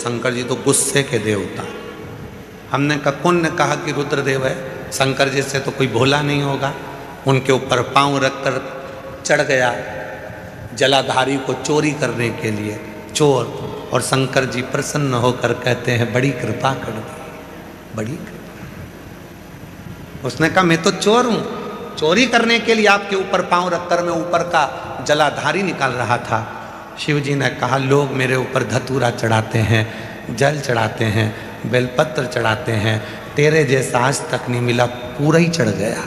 शंकर जी तो गुस्से के देवता। हमने कहा कौन ने कहा कि रुद्रदेव है? शंकर जी से तो कोई भोला नहीं होगा। उनके ऊपर पांव रखकर चढ़ गया जलाधारी को चोरी करने के लिए, चोर। और शंकर जी प्रसन्न होकर कहते हैं बड़ी कृपा कर दी, बड़ी कृपा। उसने कहा मैं तो चोर हूं, चोरी करने के लिए आपके ऊपर पांव रखकर मैं ऊपर का जलाधारी निकाल रहा था। शिव जी ने कहा लोग मेरे ऊपर धतूरा चढ़ाते हैं, जल चढ़ाते हैं, बेलपत्र चढ़ाते हैं, तेरे जैसा आज तक नहीं मिला, पूरा ही चढ़ गया।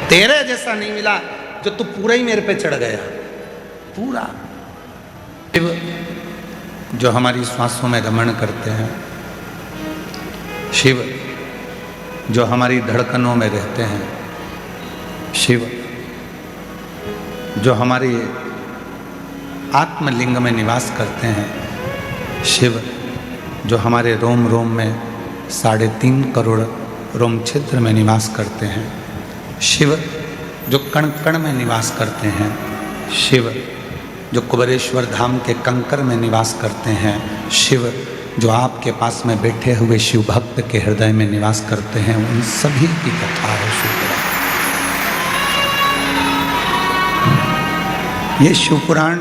तेरे जैसा नहीं मिला जो तू पूरा ही मेरे पे चढ़ गया, पूरा। शिव जो हमारी श्वासों में रमण करते हैं, शिव जो हमारी धड़कनों में रहते हैं, शिव जो हमारी आत्मलिंग में निवास करते हैं, शिव जो हमारे रोम रोम में 3.5 करोड़ रोम छिद्र में निवास करते हैं, शिव जो कण कण में निवास करते हैं, शिव जो कुबेरेश्वर धाम के कंकर में निवास करते हैं, शिव जो आपके पास में बैठे हुए शिव भक्त के हृदय में निवास करते हैं, उन सभी की कथा है शिवपुराण। ये शिवपुराण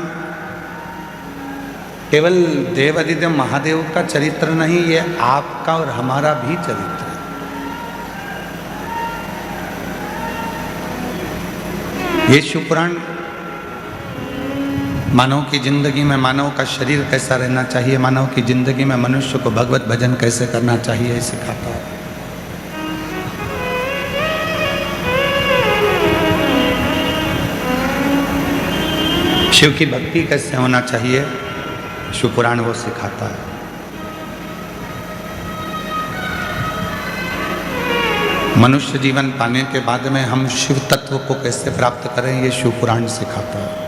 केवल देवादिदेव महादेव का चरित्र नहीं, ये आपका और हमारा भी चरित्र है। ये शिवपुराण मानव की जिंदगी में मानव का शरीर कैसा रहना चाहिए, मानव की जिंदगी में मनुष्य को भगवत भजन कैसे करना चाहिए सिखाता है। शिव की भक्ति कैसे होना चाहिए, शिवपुराण वो सिखाता है। मनुष्य जीवन पाने के बाद में हम शिव तत्व को कैसे प्राप्त करें, ये शिवपुराण सिखाता है।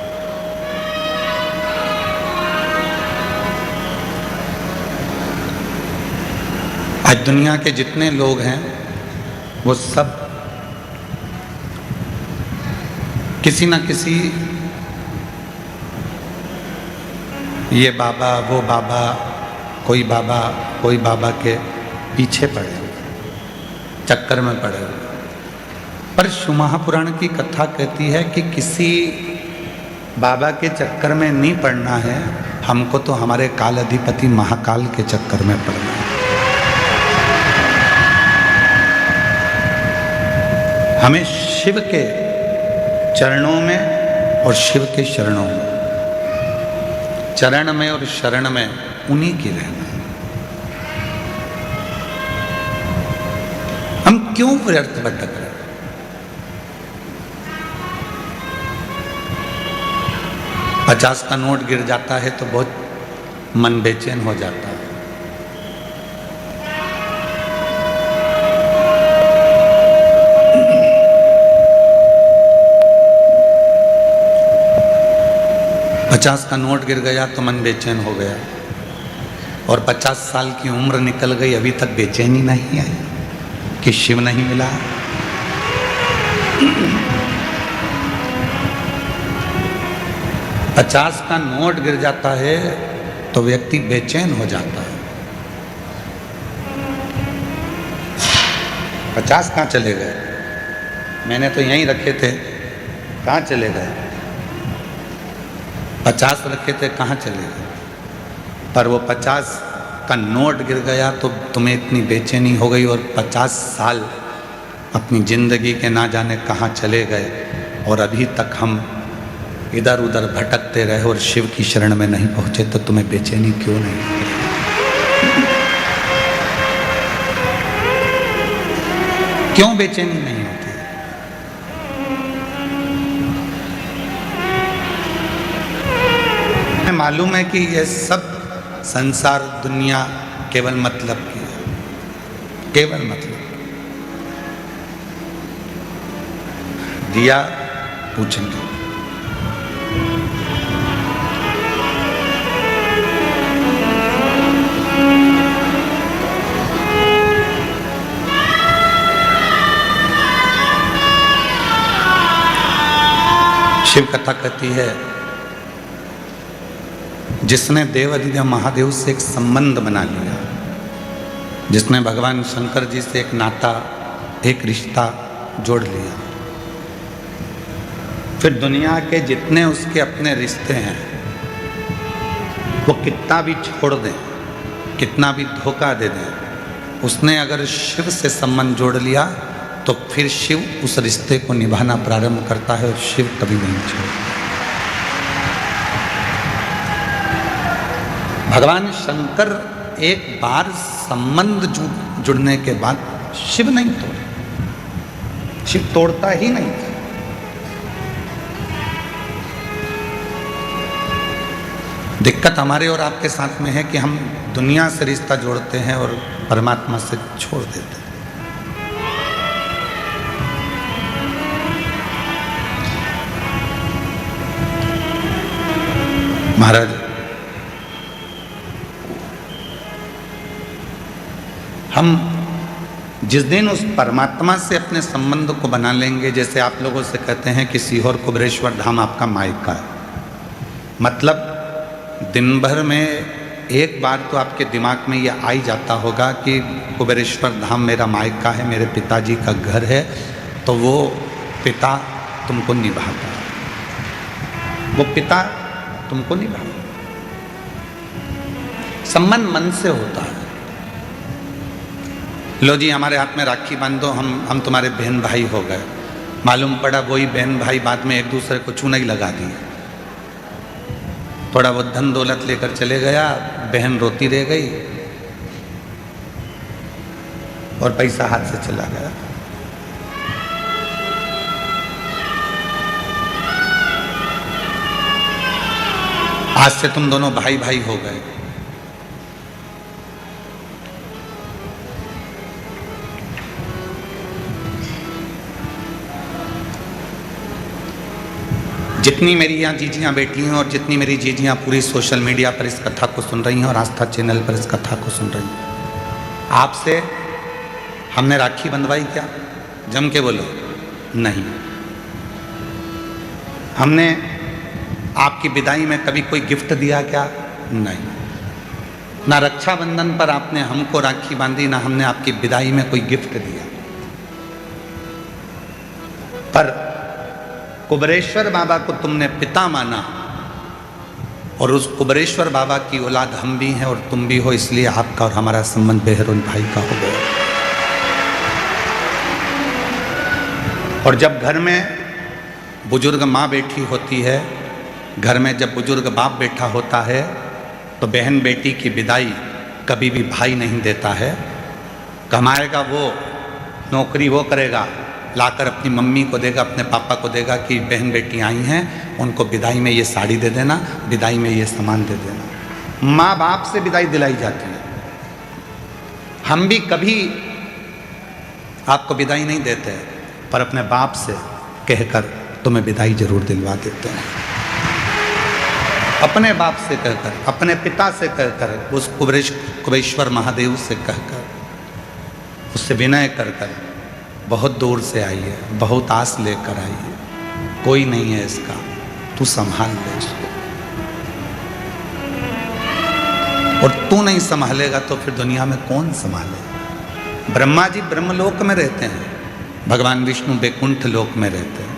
आज दुनिया के जितने लोग हैं वो सब किसी न किसी ये बाबा वो बाबा कोई बाबा के पीछे पड़े हुए, चक्कर में पड़े हुए। पर शिव महापुराण की कथा कहती है कि किसी बाबा के चक्कर में नहीं पड़ना है, हमको तो हमारे काल अधिपति महाकाल के चक्कर में पड़ना है। हमें शिव के चरणों में और शिव के शरणों में, चरण में और शरण में उन्हीं की रहना है। हम क्यों व्यर्थ भटक रहे? $50 का नोट गिर जाता है तो बहुत मन बेचैन हो जाता है। $50 का नोट गिर गया तो मन बेचैन हो गया, और 50 साल की उम्र निकल गई, अभी तक बेचैनी नहीं आई कि शिव नहीं मिला। $50 का नोट गिर जाता है तो व्यक्ति बेचैन हो जाता है। 50 कहाँ चले गए? मैंने तो यहीं रखे थे, कहाँ चले गए? 50 रखे थे, कहाँ चले गए? पर वो 50 का नोट गिर गया तो तुम्हें इतनी बेचैनी हो गई, और 50 साल अपनी जिंदगी के ना जाने कहाँ चले गए, और अभी तक हम इधर उधर भटकते रहे और शिव की शरण में नहीं पहुंचे, तो तुम्हें बेचैनी क्यों नहीं? क्यों बेचैनी नहीं होती? मालूम है कि ये सब संसार दुनिया केवल मतलब की है, केवल मतलब। दिया पूछेंगे, शिव कथा कहती है जिसने देव अधिदेव महादेव से एक संबंध बना लिया, जिसने भगवान शंकर जी से एक नाता, एक रिश्ता जोड़ लिया, फिर दुनिया के जितने उसके अपने रिश्ते हैं वो कितना भी छोड़ दें, कितना भी धोखा दे दें, उसने अगर शिव से संबंध जोड़ लिया तो फिर शिव उस रिश्ते को निभाना प्रारंभ करता है और शिव कभी नहीं छोड़ता। भगवान शंकर एक बार संबंध जुड़ने के बाद शिव नहीं तोड़े, शिव तोड़ता ही नहीं। दिक्कत हमारे और आपके साथ में है कि हम दुनिया से रिश्ता जोड़ते हैं और परमात्मा से छोड़ देते हैं। महाराज, हम जिस दिन उस परमात्मा से अपने संबंध को बना लेंगे, जैसे आप लोगों से कहते हैं कि सीहोर कुबेरेश्वर धाम आपका मायका है, मतलब दिन भर में एक बार तो आपके दिमाग में यह आ ही जाता होगा कि कुबेरेश्वर धाम मेरा मायका है, मेरे पिताजी का घर है, तो वो पिता तुमको निभाता है, वो पिता तुमको निभाता। संबंध मन से होता है। लो जी, हमारे हाथ में राखी बांध दो, हम तुम्हारे बहन भाई हो गए। मालूम पड़ा वही बहन भाई बाद में एक दूसरे को चूना ही लगा दिए। थोड़ा बहुत धन दौलत लेकर चले गया, बहन रोती रह गई और पैसा हाथ से चला गया। आज से तुम दोनों भाई भाई हो गए। जितनी मेरी यहाँ जीजियाँ बैठी हैं और जितनी मेरी जीजियाँ पूरी सोशल मीडिया पर इस कथा को सुन रही हैं और आस्था चैनल पर इस कथा को सुन रही हैं, आपसे हमने राखी बंधवाई क्या? जम के बोलो, नहीं। हमने आपकी विदाई में कभी कोई गिफ्ट दिया क्या? नहीं। ना रक्षाबंधन पर आपने हमको राखी बांधी, ना हमने आपकी विदाई में कोई गिफ्ट दिया। पर कुबेरेश्वर बाबा को तुमने पिता माना और उस कुबेरेश्वर बाबा की औलाद हम भी हैं और तुम भी हो, इसलिए आपका और हमारा संबंध बहन भाई का हो गया। और जब घर में बुजुर्ग माँ बैठी होती है, घर में जब बुजुर्ग बाप बैठा होता है, तो बहन बेटी की विदाई कभी भी भाई नहीं देता है। कमाएगा वो, नौकरी वो करेगा, लाकर अपनी मम्मी को देगा, अपने पापा को देगा कि बहन बेटी आई हैं, उनको विदाई में ये साड़ी दे देना, विदाई में ये सामान दे देना। माँ बाप से विदाई दिलाई जाती है। हम भी कभी आपको विदाई नहीं देते, पर अपने बाप से कहकर तुम्हें विदाई जरूर दिलवा देते हैं। अपने बाप से कहकर, अपने पिता से कहकर, उस कुबेरेश्वर महादेव से कहकर, उससे विनय कर कर, बहुत दूर से आई है, बहुत आस लेकर आई है, कोई नहीं है इसका, तू संभाल ले इसको। और तू नहीं संभालेगा तो फिर दुनिया में कौन संभाले? ब्रह्मा जी ब्रह्मलोक में रहते हैं, भगवान विष्णु बैकुंठ लोक में रहते हैं।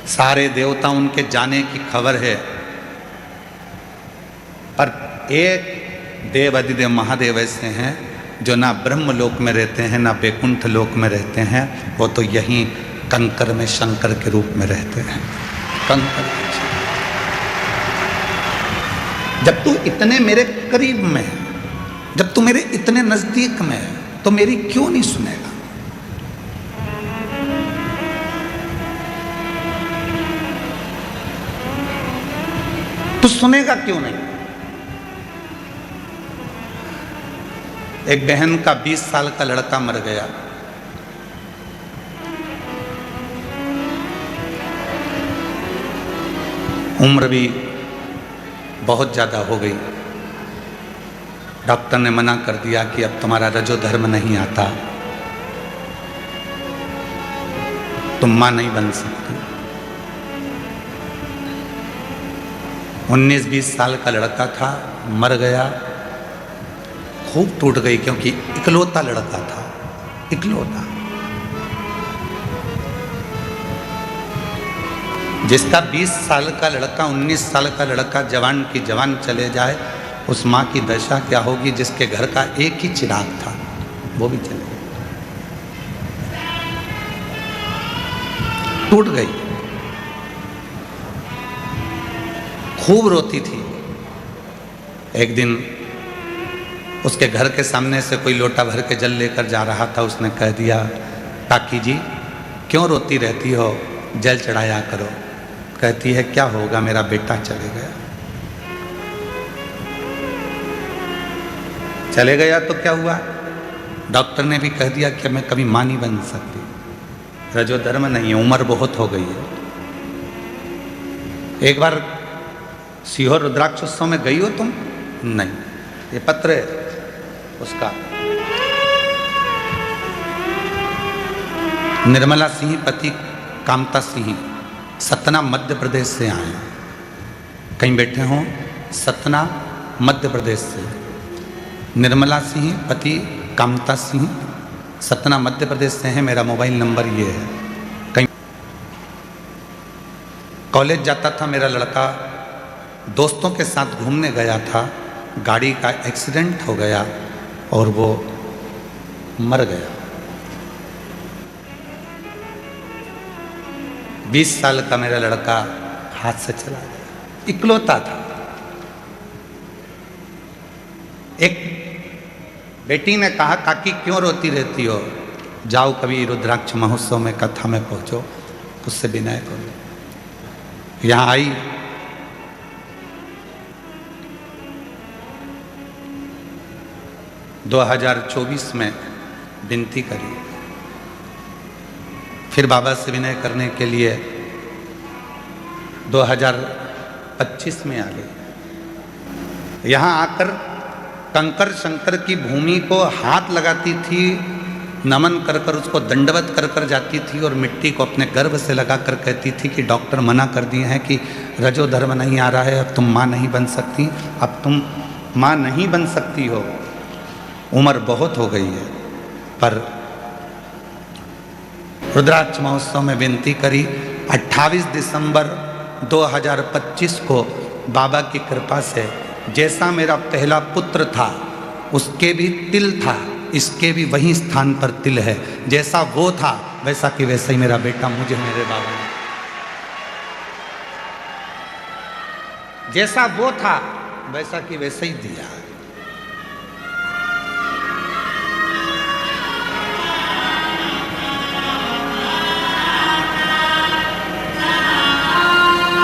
सारे देवता उनके जाने की खबर है, पर एक देव अधिदेव महादेव ऐसे हैं जो ना ब्रह्मलोक में रहते हैं, ना बैकुंठ लोक में रहते हैं, वो तो यहीं कंकर में शंकर के रूप में रहते हैं। कंकर। जब तू इतने मेरे करीब में है, जब तू मेरे इतने नजदीक में है, तो मेरी क्यों नहीं सुनेगा? तू सुनेगा क्यों नहीं? एक बहन का 20 साल का लड़का मर गया। उम्र भी बहुत ज़्यादा हो गई। डॉक्टर ने मना कर दिया कि अब तुम्हारा रजो धर्म नहीं आता, तुम मां नहीं बन सकती। 19-20 साल का लड़का था, मर गया। खूब टूट गई क्योंकि इकलौता लड़का था, इकलौता। जिसका 20 साल का लड़का, 19 साल का लड़का जवान की जवान चले जाए, उस माँ की दशा क्या होगी जिसके घर का एक ही चिराग था, वो भी चले गए, टूट गई। खूब रोती थी। एक दिन उसके घर के सामने से कोई लोटा भर के जल लेकर जा रहा था। उसने कह दिया, काकी जी क्यों रोती रहती हो, जल चढ़ाया करो। कहती है, क्या होगा, मेरा बेटा चले गया। चले गया तो क्या हुआ? डॉक्टर ने भी कह दिया कि मैं कभी मां नहीं बन सकती, रजोधर्म नहीं है, उम्र बहुत हो गई है। एक बार सीहोर रुद्राक्ष उत्सव में गई हो तुम? नहीं। ये पत्र है उसका। निर्मला सिंह पति कामता सिंह, सतना मध्य प्रदेश से आए। कहीं बैठे हों, सतना मध्य प्रदेश से। निर्मला सिंह पति कामता सिंह, सतना मध्य प्रदेश से हैं। मेरा मोबाइल नंबर ये है। कहीं कॉलेज जाता था मेरा लड़का, दोस्तों के साथ घूमने गया था, गाड़ी का एक्सीडेंट हो गया और वो मर गया। 20 साल का मेरा लड़का हाथ से चला गया, इकलौता था। एक बेटी ने कहा, काकी क्यों रोती रहती हो, जाओ कभी रुद्राक्ष महोत्सव में कथा में पहुंचो, उससे विनय करो। यहाँ आई, – 2024 में विनती करी, फिर बाबा से विनय करने के लिए 2025 में आ गई। यहाँ आकर कंकर शंकर की भूमि को हाथ लगाती थी, नमन कर कर उसको दंडवत कर कर जाती थी और मिट्टी को अपने गर्भ से लगा कर कहती थी कि डॉक्टर मना कर दिए हैं कि रजोधर्म नहीं आ रहा है, अब तुम माँ नहीं बन सकती, अब तुम माँ नहीं बन सकती हो, उम्र बहुत हो गई है। पर रुद्राक्ष महोत्सव में विनती करी। 28 दिसंबर 2025 को बाबा की कृपा से जैसा मेरा पहला पुत्र था उसके भी तिल था, इसके भी वही स्थान पर तिल है। जैसा वो था वैसा कि वैसा ही मेरा बेटा मुझे मेरे बाबा ने, जैसा वो था वैसा कि वैसा ही दिया।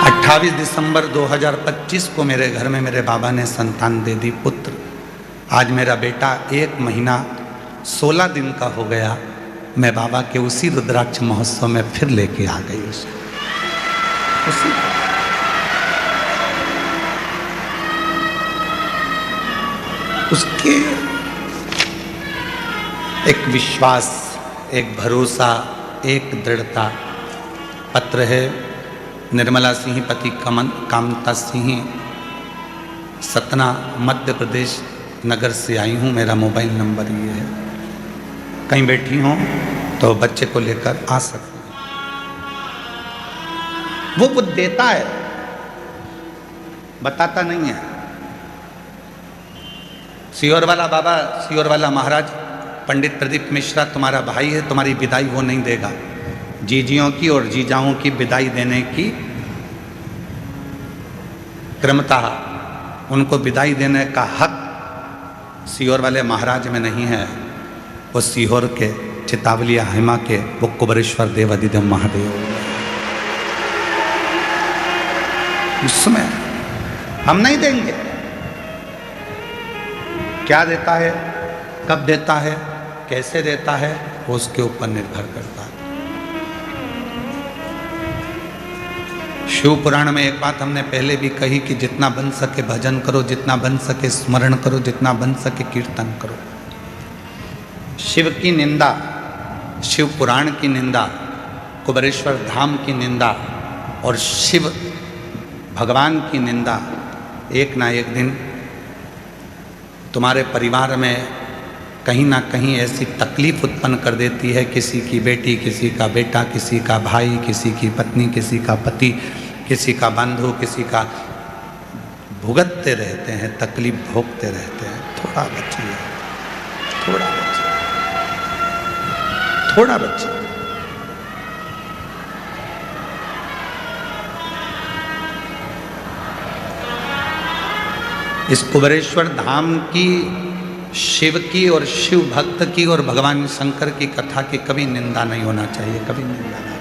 अट्ठाईस दिसंबर 2025 को मेरे घर में मेरे बाबा ने संतान दे दी, पुत्र। आज मेरा बेटा 1 महीना 16 दिन का हो गया। मैं बाबा के उसी रुद्राक्ष महोत्सव में फिर लेके आ गई उसी। उसके एक विश्वास, एक भरोसा, एक दृढ़ता। पत्र है निर्मला सिंह पति कामता सिंह, सतना मध्य प्रदेश नगर से आई हूँ। मेरा मोबाइल नंबर ये है, कहीं बैठी हूँ तो बच्चे को लेकर आ सकते हैं। वो बुद्ध देता है, बताता नहीं है। सीहोर वाला बाबा, सीहोर वाला महाराज पंडित प्रदीप मिश्रा तुम्हारा भाई है, तुम्हारी विदाई वो नहीं देगा। जीजियों की और जीजाओं की विदाई देने की क्रमता, उनको विदाई देने का हक सीहोर वाले महाराज में नहीं है। वो सीहोर के चितावलिया हेमा के वो कुबरेश्वर देव अधिदेव महादेव, उसमें हम नहीं देंगे। क्या देता है, कब देता है, कैसे देता है, वो उसके ऊपर निर्भर करता है। शिव पुराण में एक बात हमने पहले भी कही कि जितना बन सके भजन करो, जितना बन सके स्मरण करो, जितना बन सके कीर्तन करो। शिव की निंदा, शिव पुराण की निंदा, कुबरेश्वर धाम की निंदा और शिव भगवान की निंदा एक ना एक दिन तुम्हारे परिवार में कहीं ना कहीं ऐसी तकलीफ उत्पन्न कर देती है, किसी की बेटी, किसी का बेटा, किसी का भाई, किसी की पत्नी, किसी का पति, किसी का बंधु, किसी का, भुगतते रहते हैं, तकलीफ भोगते रहते हैं। थोड़ा बचिए, थोड़ा बचिए, थोड़ा बचिए। इस कुबेरेश्वर धाम की, शिव की और शिव भक्त की और भगवान शंकर की कथा की कभी निंदा नहीं होना चाहिए, कभी निंदा नहीं।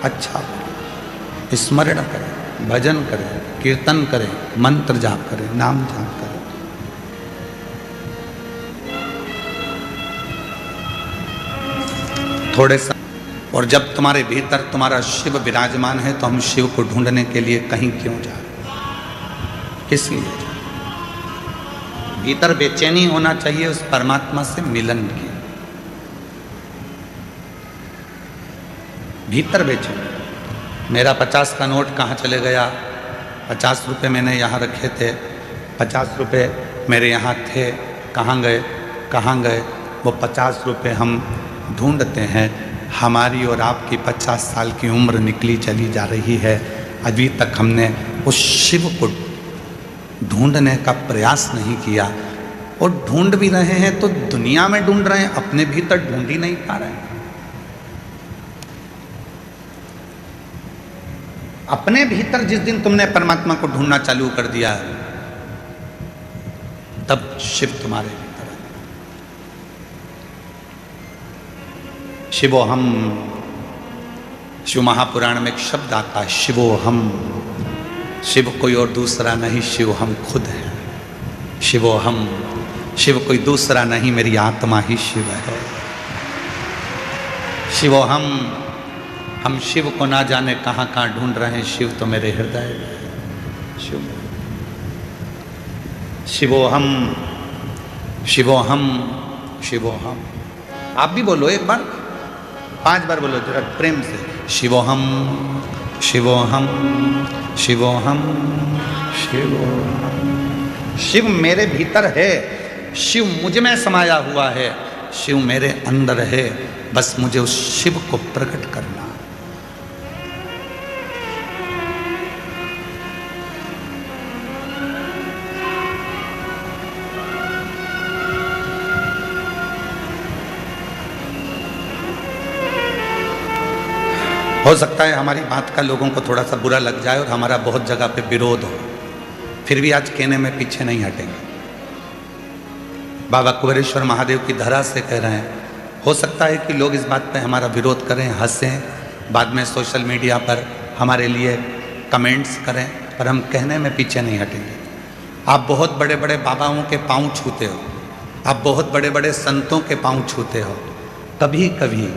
अच्छा बोलो, स्मरण करें, भजन करें, कीर्तन करें, मंत्र जाप करें, नाम जाप करें। थोड़े सा, और जब तुम्हारे भीतर तुम्हारा शिव विराजमान है तो हम शिव को ढूंढने के लिए कहीं क्यों जा रहे, किस लिए? भीतर बेचैनी होना चाहिए उस परमात्मा से मिलन की, भीतर बेचैनी। मेरा 50 का नोट कहाँ चले गया? 50 रुपये मैंने यहाँ रखे थे, 50 रुपये मेरे यहाँ थे, कहाँ गए, कहाँ गए? वो 50 रुपये हम ढूंढते हैं। हमारी और आपकी 50 साल की उम्र निकली चली जा रही है, अभी तक हमने उस शिव को ढूंढने का प्रयास नहीं किया। और ढूंढ भी रहे हैं तो दुनिया में ढूंढ रहे हैं, अपने भीतर ढूंढ ही नहीं पा रहे हैं। अपने भीतर जिस दिन तुमने परमात्मा को ढूंढना चालू कर दिया तब शिव तुम्हारे भीतर है। शिवोहम, शिव महापुराण में एक शब्द आता है, शिवोहम। शिव कोई और दूसरा नहीं, शिव हम खुद हैं। शिवोहम, शिव कोई दूसरा नहीं, मेरी आत्मा ही शिव है। शिवोहम, हम शिव को ना जाने कहाँ कहाँ ढूंढ रहे हैं, शिव तो मेरे हृदय में है। शिव, शिवोहम, शिवोहम, शिवोहम। आप भी बोलो एक बार, 5 बार बोलो जरा प्रेम से, शिवोहम, शिवोहम, शिवोहम, शिवोहम। शिव मेरे भीतर है, शिव मुझ में समाया हुआ है, शिव मेरे अंदर है, बस मुझे उस शिव को प्रकट करना। हो सकता है हमारी बात का लोगों को थोड़ा सा बुरा लग जाए और हमारा बहुत जगह पे विरोध हो, फिर भी आज कहने में पीछे नहीं हटेंगे। बाबा कुबेरेश्वर महादेव की धरा से कह रहे हैं। हो सकता है कि लोग इस बात पे हमारा विरोध करें, हंसें, बाद में सोशल मीडिया पर हमारे लिए कमेंट्स करें, पर हम कहने में पीछे नहीं हटेंगे। आप बहुत बड़े बड़े बाबाओं के पाँव छूते हो, आप बहुत बड़े बड़े संतों के पाँव छूते हो, कभी कभी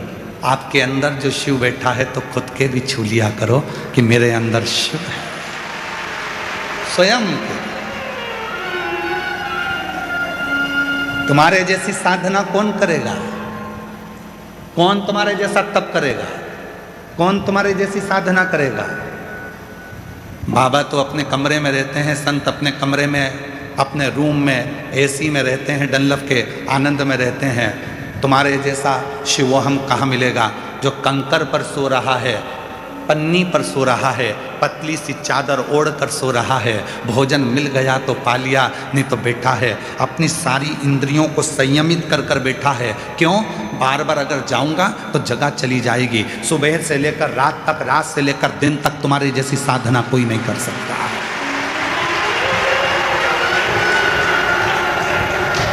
आपके अंदर जो शिव बैठा है तो खुद के भी छू लिया करो कि मेरे अंदर शिव है। स्वयं तुम्हारे जैसी साधना कौन करेगा? कौन तुम्हारे जैसा तप करेगा? कौन तुम्हारे जैसी साधना करेगा? बाबा तो अपने कमरे में रहते हैं, संत अपने कमरे में, अपने रूम में एसी में रहते हैं, डनलप के आनंद में रहते हैं। तुम्हारे जैसा शिवोहम कहाँ मिलेगा जो कंकर पर सो रहा है, पन्नी पर सो रहा है, पतली सी चादर ओढ़ कर सो रहा है। भोजन मिल गया तो पा लिया, नहीं तो बैठा है, अपनी सारी इंद्रियों को संयमित कर कर बैठा है। क्यों? बार बार अगर जाऊंगा तो जगह चली जाएगी। सुबह से लेकर रात तक, रात से लेकर दिन तक तुम्हारी जैसी साधना कोई नहीं कर सकता।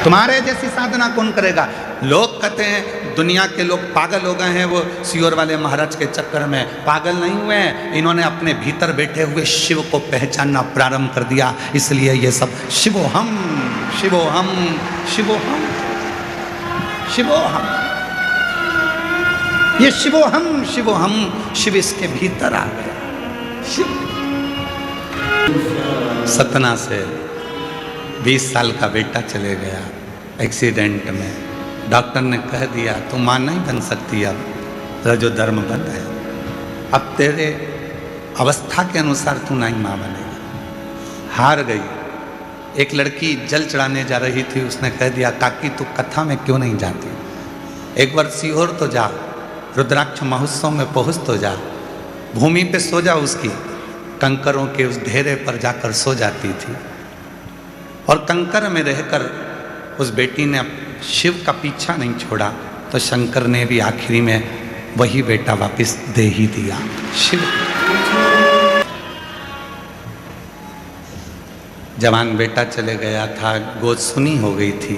तुम्हारे जैसी साधना कौन करेगा? लोग कहते हैं दुनिया के लोग पागल हो गए हैं, वो सियोर वाले महाराज के चक्कर में। पागल नहीं हुए हैं, इन्होंने अपने भीतर बैठे हुए शिव को पहचानना प्रारंभ कर दिया, इसलिए ये सब शिवोहम, शिवोहम, शिवोहम, शिवोहम, ये शिवोहम, शिवोहम, शिव इसके भीतर आ गया। शिव सतना से 20 साल का बेटा चले गया एक्सीडेंट में। डॉक्टर ने कह दिया तू मां नहीं बन सकती, अब तेरा जो धर्म बंद है, अब तेरे अवस्था के अनुसार तू नहीं मां बनेगा। हार गई। एक लड़की जल चढ़ाने जा रही थी, उसने कह दिया काकी तू कथा में क्यों नहीं जाती, एक बार सीहोर तो जा, रुद्राक्ष महोत्सव में पहुँच तो जा, भूमि पे सो जा, उसकी कंकरों के उस ढेरे पर जाकर सो जाती थी। और कंकर में रहकर उस बेटी ने शिव का पीछा नहीं छोड़ा, तो शंकर ने भी आखिरी में वही बेटा वापस दे ही दिया शिव। जवान बेटा चले गया था, गोद सुनी हो गई थी,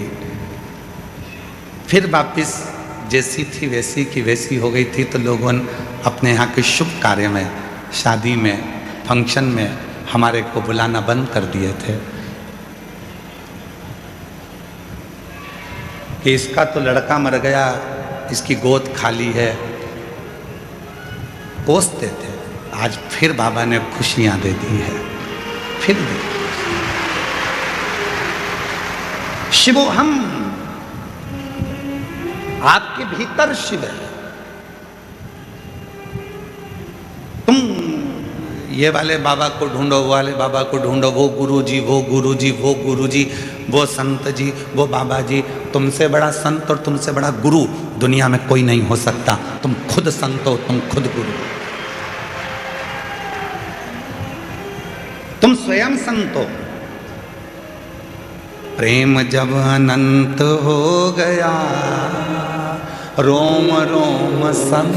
फिर वापस जैसी थी वैसी की वैसी हो गई थी। तो लोगों ने अपने यहाँ के शुभ कार्य में, शादी में, फंक्शन में हमारे को बुलाना बंद कर दिए थे कि इसका तो लड़का मर गया, इसकी गोद खाली है, कोसते थे। आज फिर बाबा ने खुशियां दे दी है, फिर दी। शिवो हम, आपके भीतर शिव है। तुम ये वाले बाबा को ढूंढो, वो वाले बाबा को ढूंढो, वो गुरुजी, वो गुरुजी, वो गुरुजी, वो संत जी, वो बाबा जी। तुमसे बड़ा संत और तुमसे बड़ा गुरु दुनिया में कोई नहीं हो सकता। तुम खुद संत हो, तुम खुद गुरु, तुम स्वयं संत हो। प्रेम जब अनंत हो गया, रोम रोम संत।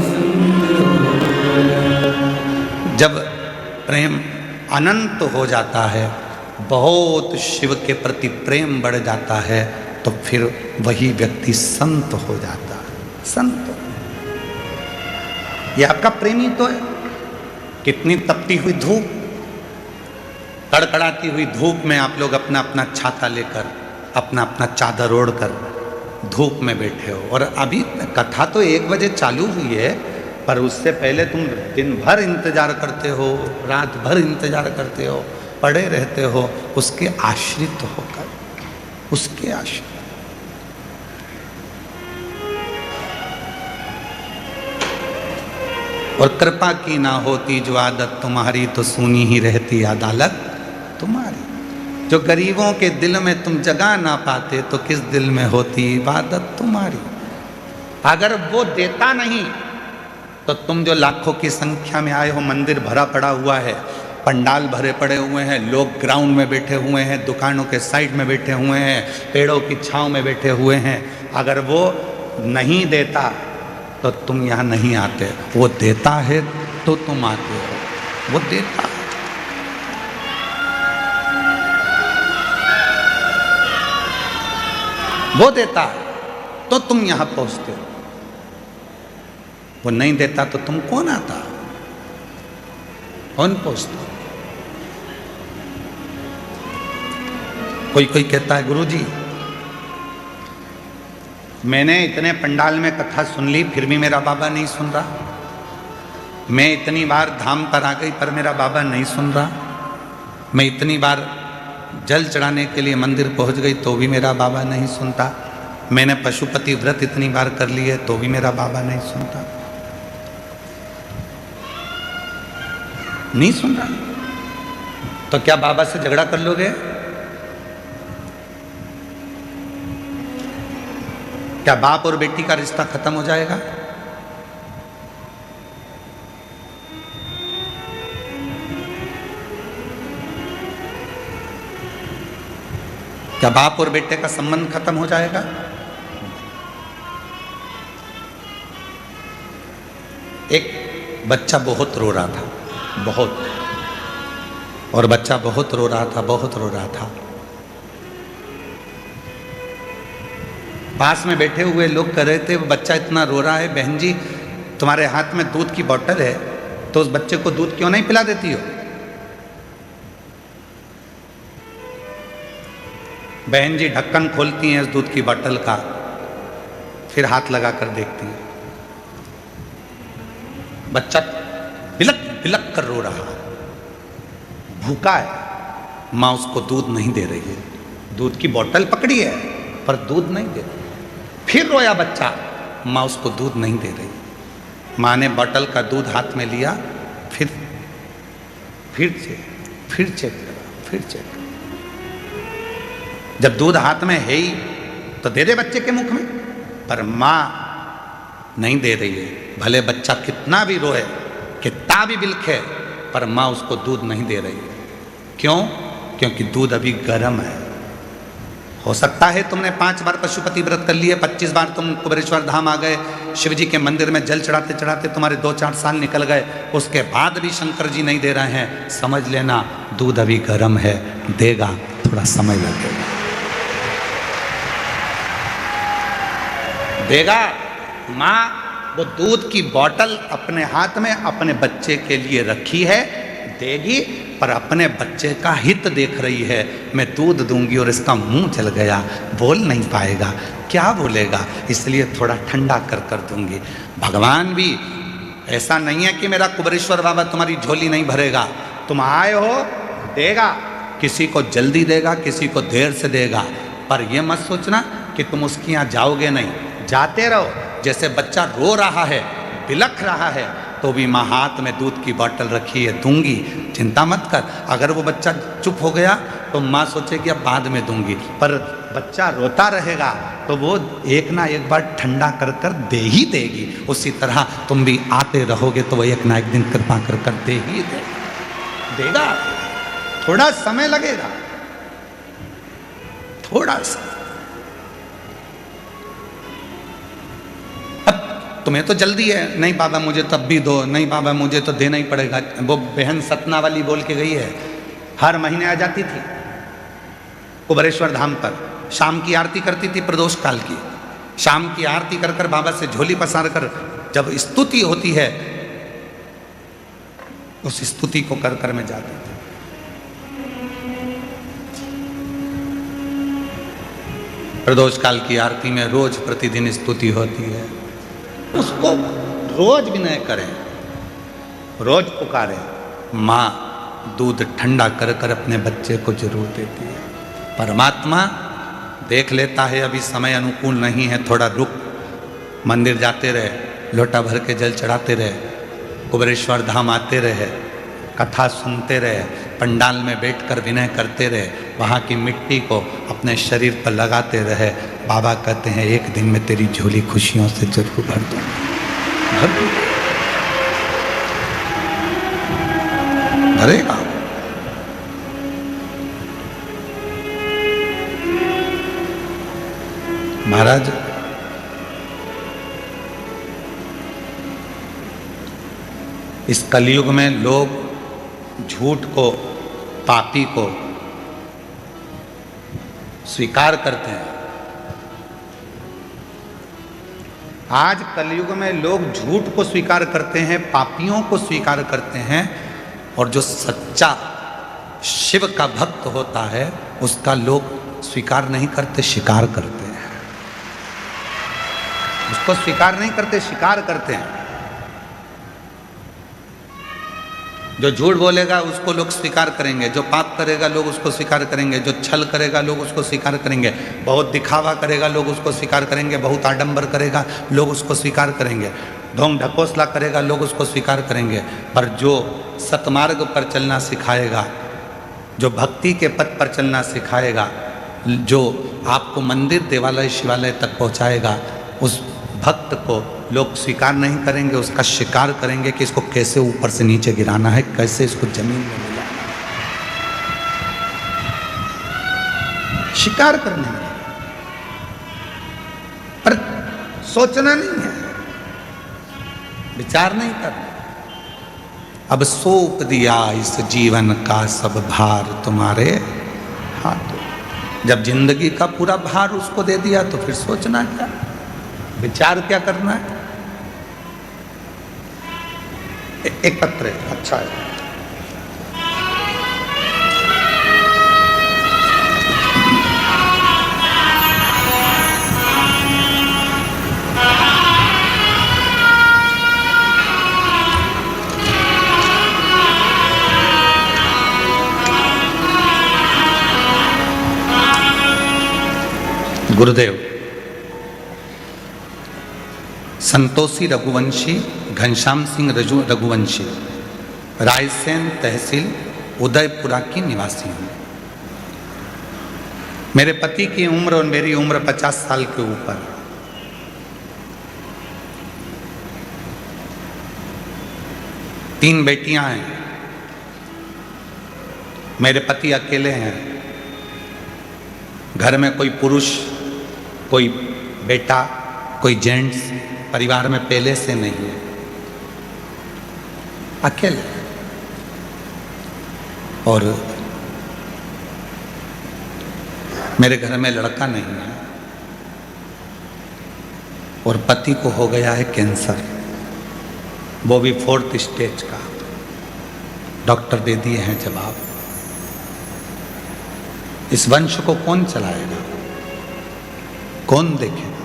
जब प्रेम अनंत हो जाता है, बहुत शिव के प्रति प्रेम बढ़ जाता है, तो फिर वही व्यक्ति संत हो जाता है। संत ये आपका प्रेमी तो है। कितनी तपती हुई धूप, कड़कड़ाती हुई धूप में आप लोग अपना अपना छाता लेकर, अपना अपना चादर ओढ़कर धूप में बैठे हो। और अभी कथा तो 1 बजे चालू हुई है, पर उससे पहले तुम दिन भर इंतजार करते हो, रात भर इंतजार करते हो, पड़े रहते हो उसके आश्रित होकर, उसके आश्रित। और कृपा की ना होती जो आदत तुम्हारी, तो सुनी ही रहती अदालत तुम्हारी। जो गरीबों के दिल में तुम जगा ना पाते, तो किस दिल में होती इबादत तुम्हारी। अगर वो देता नहीं, तो तुम जो लाखों की संख्या में आए हो, मंदिर भरा पड़ा हुआ है, पंडाल भरे पड़े हुए हैं, लोग ग्राउंड में बैठे हुए हैं, दुकानों के साइड में बैठे हुए हैं, पेड़ों की छांव में बैठे हुए हैं, अगर वो नहीं देता तो तुम यहाँ नहीं आते। वो देता है तो तुम आते हो, वो देता है। वो देता तो तुम यहां पहुंचते हो, वो नहीं देता तो तुम कौन आता, कौन पहुंचता। कोई कोई कहता है गुरुजी मैंने इतने पंडाल में कथा सुन ली, फिर भी मेरा बाबा नहीं सुन रहा। मैं इतनी बार धाम पर आ गई, पर मेरा बाबा नहीं सुन रहा। मैं इतनी बार जल चढ़ाने के लिए मंदिर पहुंच गई, तो भी मेरा बाबा नहीं सुनता। मैंने पशुपति व्रत इतनी बार कर ली है, तो भी मेरा बाबा नहीं सुनता। नहीं सुन रहा, तो क्या बाबा से झगड़ा कर लोगे? क्या बाप और बेटी का रिश्ता खत्म हो जाएगा? क्या बाप और बेटे का संबंध खत्म हो जाएगा? एक बच्चा बहुत रो रहा था, बहुत, और बच्चा बहुत रो रहा था, बहुत रो रहा था। पास में बैठे हुए लोग कह रहे थे बच्चा इतना रो रहा है, बहन जी तुम्हारे हाथ में दूध की बोतल है, तो उस बच्चे को दूध क्यों नहीं पिला देती हो? बहन जी ढक्कन खोलती हैं इस दूध की बोतल का, फिर हाथ लगा कर देखती हैं, बच्चा बिलक बिलक कर रो रहा, भूखा है, माँ उसको दूध नहीं दे रही है, दूध की बोतल पकड़ी है पर दूध नहीं दे रही। फिर रोया बच्चा, माँ उसको दूध नहीं दे रही। माँ ने बोतल का दूध हाथ में लिया, फिर चेक करा, फिर चेक। जब दूध हाथ में है ही तो दे दे बच्चे के मुख में, पर माँ नहीं दे रही है। भले बच्चा कितना भी रोए, कितना भी बिलखे, पर माँ उसको दूध नहीं दे रही है। क्यों? क्योंकि दूध अभी गर्म है। हो सकता है तुमने 5 बार पशुपति व्रत कर लिए, 25 बार तुम कुबेरेश्वर धाम आ गए, शिव जी के मंदिर में जल चढ़ाते चढ़ाते तुम्हारे 2-4 साल निकल गए, उसके बाद भी शंकर जी नहीं दे रहे हैं, समझ लेना दूध अभी गर्म है, देगा, थोड़ा समय लगेगा, देगा। माँ वो दूध की बोतल अपने हाथ में अपने बच्चे के लिए रखी है, देगी, पर अपने बच्चे का हित देख रही है। मैं दूध दूंगी और इसका मुंह जल गया, बोल नहीं पाएगा, क्या बोलेगा, इसलिए थोड़ा ठंडा कर कर दूंगी। भगवान भी ऐसा नहीं है कि मेरा कुबेरेश्वर बाबा तुम्हारी झोली नहीं भरेगा, तुम आए हो, देगा, किसी को जल्दी देगा, किसी को देर से देगा, पर यह मत सोचना कि तुम उसके यहाँ जाओगे नहीं, जाते रहो। जैसे बच्चा रो रहा है, बिलख रहा है, तो भी माँ हाथ में दूध की बोतल रखी है, दूंगी, चिंता मत कर। अगर वो बच्चा चुप हो गया तो माँ सोचेगी अब बाद में दूंगी, पर बच्चा रोता रहेगा तो वो एक ना एक बार ठंडा कर कर दे ही देगी। उसी तरह तुम भी आते रहोगे तो वो एक ना एक दिन कृपा कर कर दे ही देगा। थोड़ा समय लगेगा, थोड़ा सा। तुम्हें तो जल्दी है, नहीं बाबा मुझे तब भी दो, नहीं बाबा मुझे तो देना ही पड़ेगा। वो बहन सतना वाली बोल के गई है, हर महीने आ जाती थी कुबेरेश्वर धाम पर, शाम की आरती करती थी, प्रदोष काल की शाम की आरती कर कर बाबा से झोली पसार कर जब स्तुति होती है उस स्तुति को कर कर में जाती थी। प्रदोष काल की आरती में रोज प्रतिदिन स्तुति होती है, उसको रोज विनय करें, रोज पुकारें। माँ दूध ठंडा कर कर अपने बच्चे को जरूर देती है। परमात्मा देख लेता है अभी समय अनुकूल नहीं है, थोड़ा रुक, मंदिर जाते रहे, लोटा भर के जल चढ़ाते रहे, कुबेरेश्वर धाम आते रहे, कथा सुनते रहे, पंडाल में बैठकर विनय करते रहे, वहाँ की मिट्टी को अपने शरीर पर लगाते रहे। बाबा कहते हैं एक दिन में तेरी झोली खुशियों से जरूर भर दूंगा, भरेगा। महाराज इस कलयुग में लोग झूठ को, पापी को स्वीकार करते हैं। आज कलयुग में लोग झूठ को स्वीकार करते हैं, पापियों को स्वीकार करते हैं, और जो सच्चा शिव का भक्त होता है उसका लोग स्वीकार नहीं करते, शिकार करते हैं। उसको स्वीकार नहीं करते, शिकार करते हैं। जो झूठ बोलेगा उसको लोग स्वीकार करेंगे, जो पाप करेगा लोग उसको स्वीकार करेंगे, जो छल करेगा लोग उसको स्वीकार करेंगे, बहुत दिखावा करेगा लोग उसको स्वीकार करेंगे, बहुत आडंबर करेगा लोग उसको स्वीकार करेंगे, ढोंग ढकोसला करेगा लोग उसको स्वीकार करेंगे। पर जो सतमार्ग पर चलना सिखाएगा, जो भक्ति के पथ पर चलना सिखाएगा, जो आपको मंदिर देवालय शिवालय तक पहुँचाएगा, उस भक्त को लोग स्वीकार नहीं करेंगे, उसका शिकार करेंगे कि इसको कैसे ऊपर से नीचे गिराना है, कैसे इसको जमीन में मिलाना है, शिकार करने में। पर सोचना नहीं है, विचार नहीं करना। अब सौंप दिया इस जीवन का सब भार तुम्हारे हाथों। जब जिंदगी का पूरा भार उसको दे दिया तो फिर सोचना क्या, विचार क्या करना है। एक पत्र है, अच्छा है। गुरुदेव संतोषी रघुवंशी घनश्याम सिंह रघुवंशी रायसेन तहसील उदयपुरा की निवासी हूँ। मेरे पति की उम्र और मेरी उम्र 50 साल के ऊपर। तीन बेटियां हैं, मेरे पति अकेले हैं। घर में कोई पुरुष, कोई बेटा, कोई जेंट्स परिवार में पहले से नहीं है, अकेले। और मेरे घर में लड़का नहीं है और पति को हो गया है कैंसर, वो भी 4th स्टेज का। डॉक्टर दे दिए हैं जवाब। इस वंश को कौन चलाएगा, कौन देखेगा,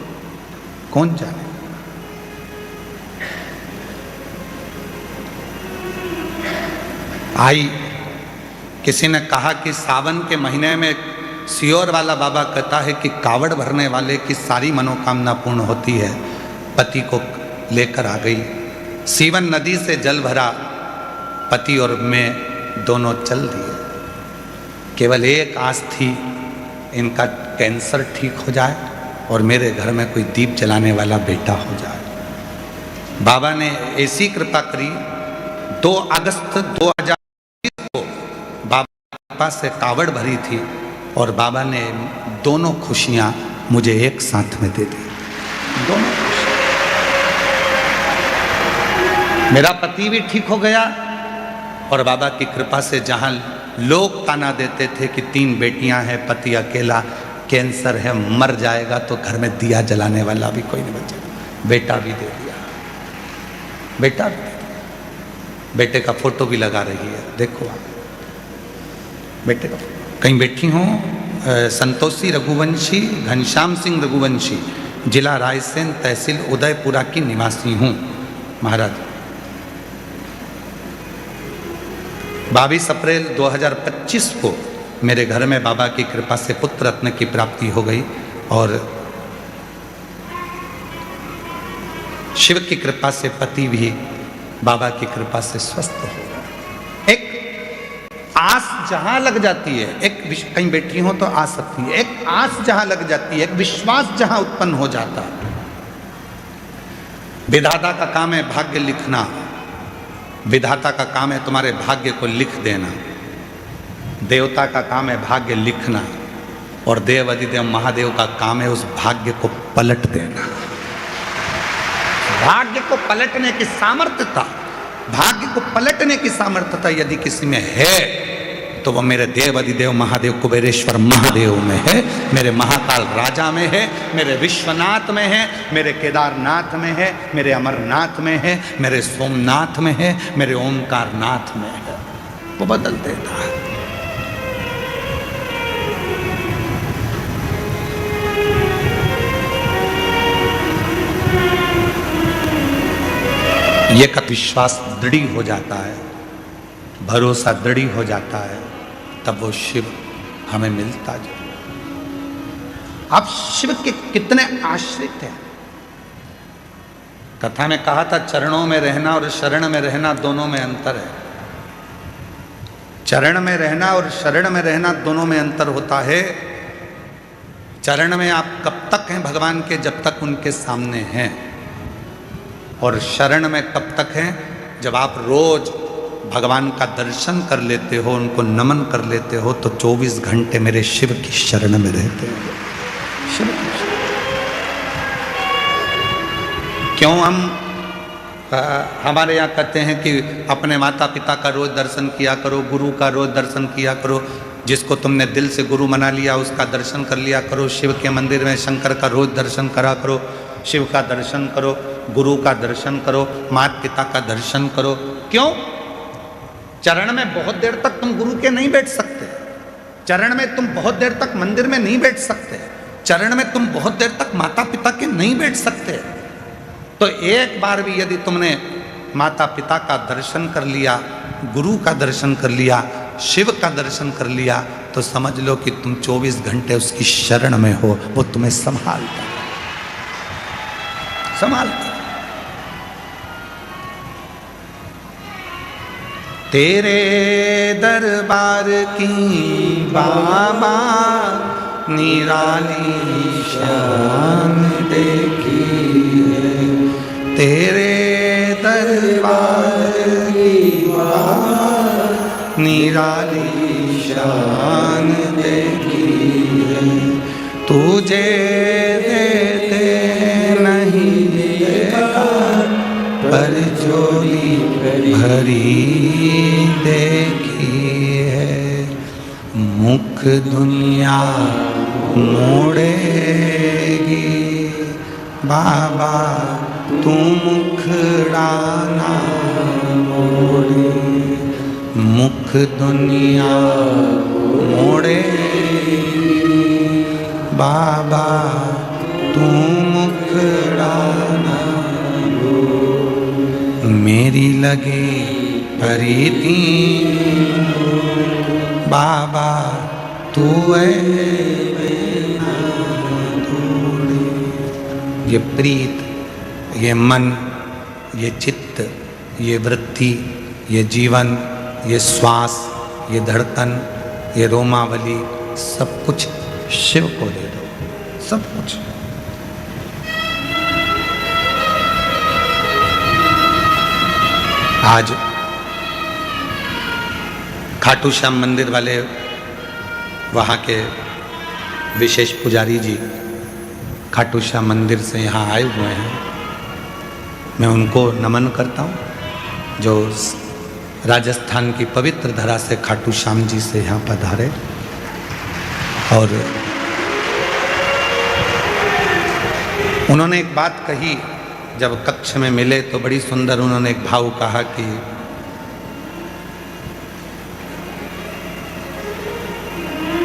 कौन जानेगा? आई किसी ने कहा कि सावन के महीने में सियोर वाला बाबा कहता है कि कावड़ भरने वाले की सारी मनोकामना पूर्ण होती है। पति को लेकर आ गई, सीवन नदी से जल भरा, पति और मैं दोनों चल दिए। केवल एक आस थी, इनका कैंसर ठीक हो जाए और मेरे घर में कोई दीप जलाने वाला बेटा हो जाए। बाबा ने ऐसी कृपा करी, 2 अगस्त 2020 को बाबा से कावड़ भरी थी और बाबा ने दोनों खुशियां मुझे एक साथ में दे दी। दोनों खुशियां। मेरा पति भी ठीक हो गया और बाबा की कृपा से जहां लोग ताना देते थे कि 3 बेटियां हैं, पति अकेला, कैंसर है, मर जाएगा, तो घर में दिया जलाने वाला भी कोई नहीं बचेगा। बेटा भी दे दिया, बेटा भी दे दिया। बेटे का फोटो भी लगा रही है, देखो आप बेटे का। कहीं बैठी हूँ, संतोषी रघुवंशी, घनश्याम सिंह रघुवंशी, जिला रायसेन, तहसील उदयपुरा की निवासी हूँ महाराज। 22 अप्रैल 2025 को मेरे घर में बाबा की कृपा से पुत्र रत्न की प्राप्ति हो गई और शिव की कृपा से पति भी बाबा की कृपा से स्वस्थ हो गया। एक आस जहां लग जाती है, एक कहीं बैठी हो तो आ सकती है, एक आस जहां लग जाती है, एक विश्वास जहां उत्पन्न हो जाता है। विधाता का काम है भाग्य लिखना, विधाता का काम है तुम्हारे भाग्य को लिख देना। देवता का काम है भाग्य लिखना और देव अधिदेव महादेव का काम है उस भाग्य को पलट देना। भाग्य को पलटने की सामर्थ्यता, भाग्य को पलटने की सामर्थ्यता यदि किसी में है तो वह मेरे देव अधिदेव महादेव कुबेरेश्वर महादेव में है, मेरे महाकाल राजा में है, मेरे विश्वनाथ में है, मेरे केदारनाथ में है, मेरे अमरनाथ में है, मेरे सोमनाथ में है, मेरे ओमकार नाथ में है। वो बदल देता है। ये का विश्वास दृढ़ हो जाता है, भरोसा दृढ़ हो जाता है, तब वो शिव हमें मिलता जाए। आप शिव के कितने आश्रित हैं। कथा में कहा था चरणों में रहना और शरण में रहना दोनों में अंतर है। चरण में रहना और शरण में रहना दोनों में अंतर होता है। चरण में आप कब तक हैं भगवान के, जब तक उनके सामने हैं, और शरण में कब तक हैं, जब आप रोज भगवान का दर्शन कर लेते हो, उनको नमन कर लेते हो, तो 24 घंटे मेरे शिव की शरण में रहते हो। शिव की शरण। क्यों हम हमारे यहाँ कहते हैं कि अपने माता पिता का रोज दर्शन किया करो, गुरु का रोज दर्शन किया करो, जिसको तुमने दिल से गुरु मना लिया उसका दर्शन कर लिया करो, शिव के मंदिर में शंकर का रोज दर्शन करा करो, शिव का दर्शन करो, गुरु का दर्शन करो, माता पिता का दर्शन करो। क्यों? चरण में बहुत देर तक तुम गुरु के नहीं बैठ सकते, चरण में तुम बहुत देर तक मंदिर में नहीं बैठ सकते, चरण में तुम बहुत देर तक माता पिता के नहीं बैठ सकते। तो एक बार भी यदि तुमने माता पिता का दर्शन कर लिया, गुरु का दर्शन कर लिया, शिव का दर्शन कर लिया, तो समझ लो कि तुम 24 घंटे उसकी शरण में हो। वो तुम्हें संभालता है, संभालता। तेरे दरबार की बाबा निराली शान देखी है, तेरे दरबार की बात निराली शान देखी है, तुझे देते नहीं देता पर झोली भरी देखी है, मुख दुनिया मोड़ेगी बाबा तू मुखड़ा ना मोड़े, मुख दुनिया मोड़ेगी बाबा तू मुखड़ा ना मोड़े, मेरी लगी प्रीति बाबा तू ये प्रीत, ये मन, ये चित्त, ये वृत्ति, ये जीवन, ये श्वास, ये धड़कन, ये रोमावली, सब कुछ शिव को दे दो, सब कुछ। आज खाटू श्याम मंदिर वाले वहाँ के विशेष पुजारी जी खाटू श्याम मंदिर से यहाँ आए हुए हैं, मैं उनको नमन करता हूँ जो राजस्थान की पवित्र धरा से खाटू श्याम जी से यहाँ पधारे। और उन्होंने एक बात कही, जब कक्ष में मिले तो बड़ी सुंदर उन्होंने एक भाव कहा कि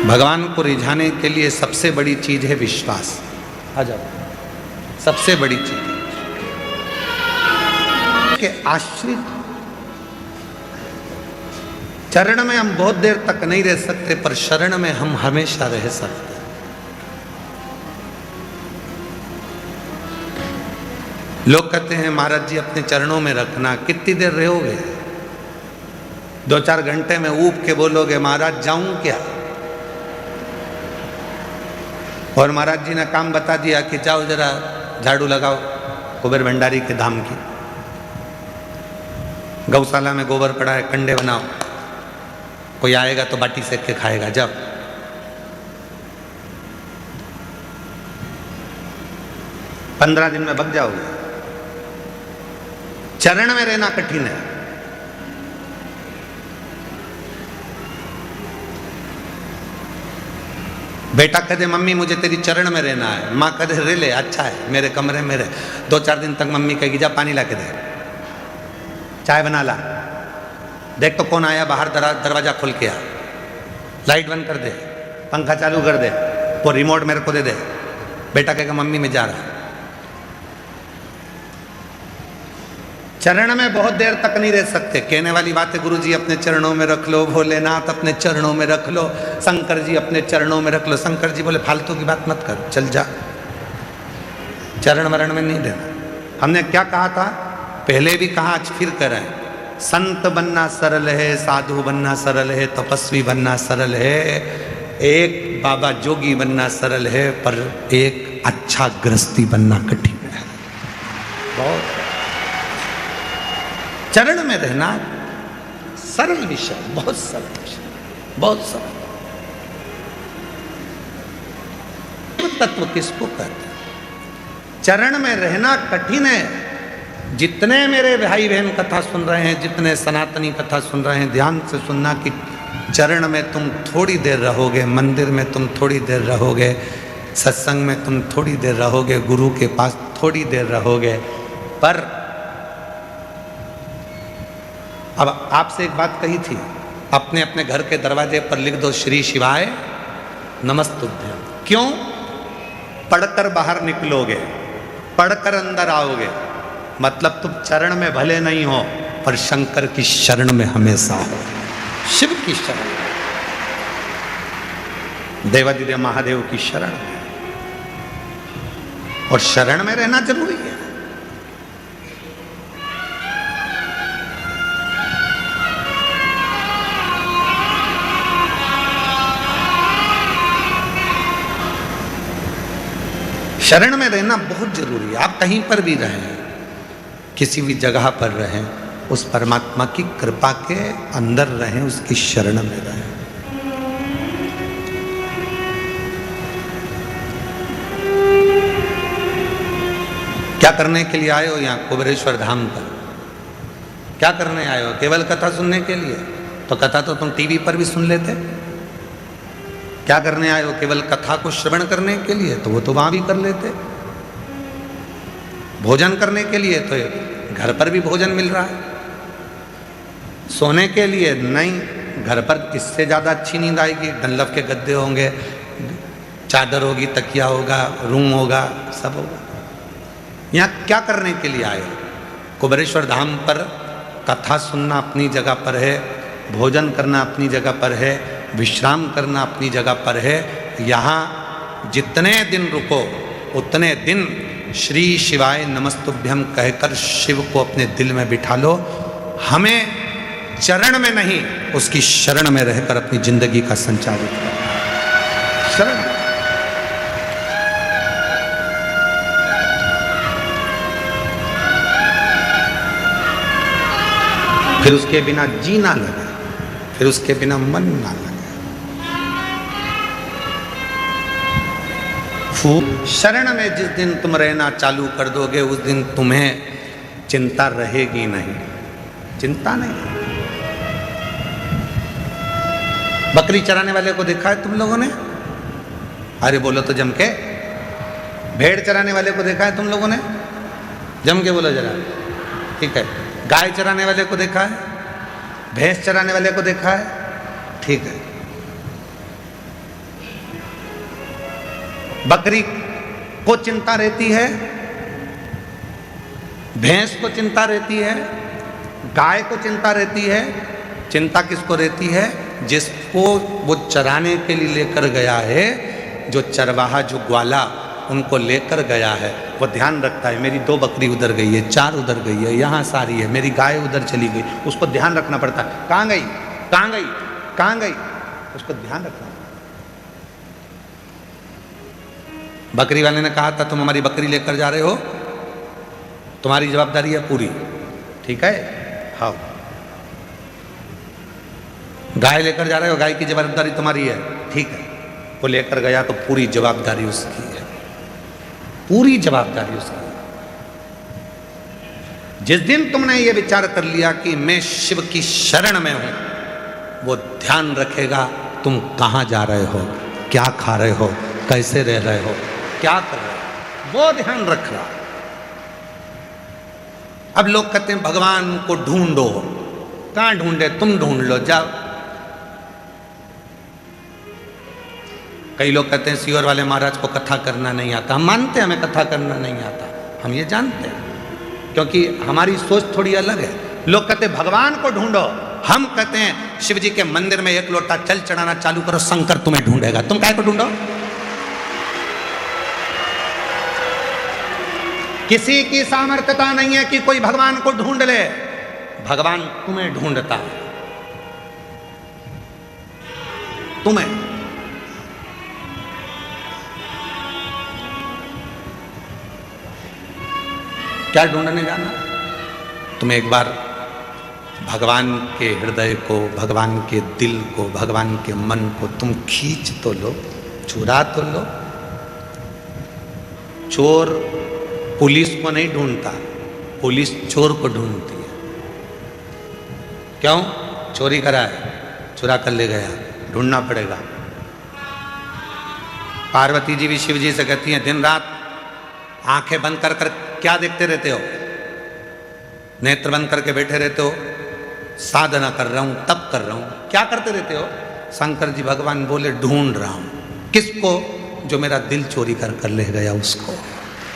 भगवान को रिझाने के लिए सबसे बड़ी चीज है विश्वास। आ जाओ, सबसे बड़ी चीज के आश्रित चरण में हम बहुत देर तक नहीं रह सकते, पर शरण में हम हमेशा रह सकते। लोग कहते हैं महाराज जी अपने चरणों में रखना, कितनी देर रहोगे? 2-4 घंटे में ऊब के बोलोगे महाराज जाऊं क्या? और महाराज जी ने काम बता दिया कि जाओ जरा झाड़ू लगाओ कुबेर भंडारी के धाम की, गौशाला में गोबर पड़ा है, कंडे बनाओ, कोई आएगा तो बाटी सेक के खाएगा, जाओ। पंद्रह दिन में भग जाओगे। चरण में रहना कठिन है। बेटा कह दे मम्मी मुझे तेरी चरण में रहना है, माँ कह दे रे ले अच्छा है मेरे कमरे में रह। 2-4 दिन तक मम्मी कहेगी जा पानी ला के दे, चाय बना ला, देख तो कौन आया बाहर, दरवाजा खोल के आ, लाइट बंद कर दे, पंखा चालू कर दे, वो रिमोट मेरे को दे दे। बेटा कहेगा मम्मी मैं जा रहा। चरण में बहुत देर तक नहीं रह सकते। कहने वाली बात है गुरुजी अपने चरणों में रख लो, भोलेनाथ अपने चरणों में रख लो, शंकर जी अपने चरणों में रख लो। शंकर जी बोले फालतू की बात मत कर, चल जा, चरण मरण में नहीं देना। हमने क्या कहा था, पहले भी कहा आज फिर कह रहे हैं, संत बनना सरल है, साधु बनना सरल है, तपस्वी बनना सरल है, एक बाबा जोगी बनना सरल है, पर एक अच्छा गृहस्थी बनना कठिन है। बहुत चरण में रहना सरल विषय, बहुत सरल विषय, बहुत सरल। तत्व किसको कहते हैं? चरण में रहना कठिन है। जितने मेरे भाई बहन कथा सुन रहे हैं, जितने सनातनी कथा सुन रहे हैं, ध्यान से सुनना कि चरण में तुम थोड़ी देर रहोगे, मंदिर में तुम थोड़ी देर रहोगे, सत्संग में तुम थोड़ी देर रहोगे, गुरु के पास थोड़ी देर रहोगे, पर अब आपसे एक बात कही थी, अपने अपने घर के दरवाजे पर लिख दो श्री शिवाय नमस्तुभ्यं। क्यों? पढ़कर बाहर निकलोगे, पढ़कर अंदर आओगे, मतलब तुम चरण में भले नहीं हो पर शंकर की शरण में हमेशा हो, शिव की शरण, देवादिदेव महादेव की शरण में। और शरण में रहना जरूरी है। शरण में रहना बहुत जरूरी है। आप कहीं पर भी रहें, किसी भी जगह पर रहें, उस परमात्मा की कृपा के अंदर रहें, उसकी शरण में रहें। क्या करने के लिए आए हो यहाँ कुबेरेश्वर धाम पर? क्या करने आए हो? केवल कथा सुनने के लिए? तो कथा तो तुम टीवी पर भी सुन लेते। क्या करने आए हो? केवल कथा को श्रवण करने के लिए? तो वो तो वहां भी कर लेते। भोजन करने के लिए? तो घर पर भी भोजन मिल रहा है। सोने के लिए? नहीं, घर पर इससे ज्यादा अच्छी नींद आएगी। डनलप के गद्दे होंगे, चादर होगी, तकिया होगा, रूम होगा, सब होगा। यहाँ क्या करने के लिए आए हो? कुबेरेश्वर धाम पर कथा सुनना अपनी जगह पर है, भोजन करना अपनी जगह पर है, विश्राम करना अपनी जगह पर है। यहाँ जितने दिन रुको उतने दिन श्री शिवाय नमस्तुभ्यम कहकर शिव को अपने दिल में बिठा लो। हमें चरण में नहीं, उसकी शरण में रहकर अपनी जिंदगी का संचालित करना। शरण। फिर उसके बिना जी ना लगे, फिर उसके बिना मन ना लगे। शरण में जिस दिन तुम रहना चालू कर दोगे, उस दिन तुम्हें चिंता रहेगी नहीं। चिंता नहीं। बकरी चराने वाले को देखा है तुम लोगों ने? अरे बोलो तो जम के। भेड़ चराने वाले को देखा है तुम लोगों ने? जम के बोलो जरा। ठीक है। गाय चराने वाले को देखा है? भैंस चराने वाले को देखा है? ठीक है। बकरी को चिंता रहती है, भैंस को चिंता रहती है, गाय को चिंता रहती है। चिंता किसको रहती है? जिसको वो चराने के लिए लेकर गया है, जो चरवाहा, जो ग्वाला उनको लेकर गया है, वो ध्यान रखता है मेरी 2 बकरी उधर गई है, 4 उधर गई है, यहाँ सारी है, मेरी गाय उधर चली गई। उसको ध्यान रखना पड़ता है, कहाँ गई, कहाँ गई, कहाँ गई, उसको ध्यान रखना। बकरी वाले ने कहा था तुम हमारी बकरी लेकर जा रहे हो, तुम्हारी जवाबदारी है पूरी। ठीक है? हाँ। गाय लेकर जा रहे हो, गाय की जवाबदारी तुम्हारी है। ठीक है। वो लेकर गया तो पूरी जवाबदारी उसकी है, पूरी जवाबदारी उसकी। जिस दिन तुमने ये विचार कर लिया कि मैं शिव की शरण में हूं, वो ध्यान रखेगा तुम कहां जा रहे हो, क्या खा रहे हो, कैसे रह रहे हो, क्या कर रहे हो, वो ध्यान रख रहा। अब लोग कहते हैं भगवान को ढूंढो। कहां ढूंढे? तुम ढूंढ लो, जाओ। कई लोग कहते हैं सीहोर वाले महाराज को कथा करना नहीं आता। हम मानते हैं हमें कथा करना नहीं आता, हम ये जानते हैं, क्योंकि हमारी सोच थोड़ी अलग है। लोग कहते हैं भगवान को ढूंढो, हम कहते हैं शिव जी के मंदिर में 1 लोटा जल चढ़ाना चालू करो, शंकर तुम्हें ढूंढेगा। तुम काय को ढूंढो? किसी की सामर्थ्यता नहीं है कि कोई भगवान को ढूंढ ले, भगवान तुम्हें ढूंढता है। तुम्हें क्या ढूंढने जाना? तुम एक बार भगवान के हृदय को, भगवान के दिल को, भगवान के मन को तुम खींच तो लो, चुरा तो लो। चोर पुलिस को नहीं ढूंढता, पुलिस चोर को ढूंढती है। क्यों? चोरी करा है, चुरा कर ले गया, ढूंढना पड़ेगा। पार्वती जी भी शिव जी से कहती हैं दिन रात आंखें बंद कर कर क्या देखते रहते हो? नेत्र बंद करके बैठे रहते हो? साधना कर रहा हूं, तप कर रहा हूं। क्या करते रहते हो? शंकर जी भगवान बोले ढूंढ रहा हूं। किसको? जो मेरा दिल चोरी कर कर ले गया, उसको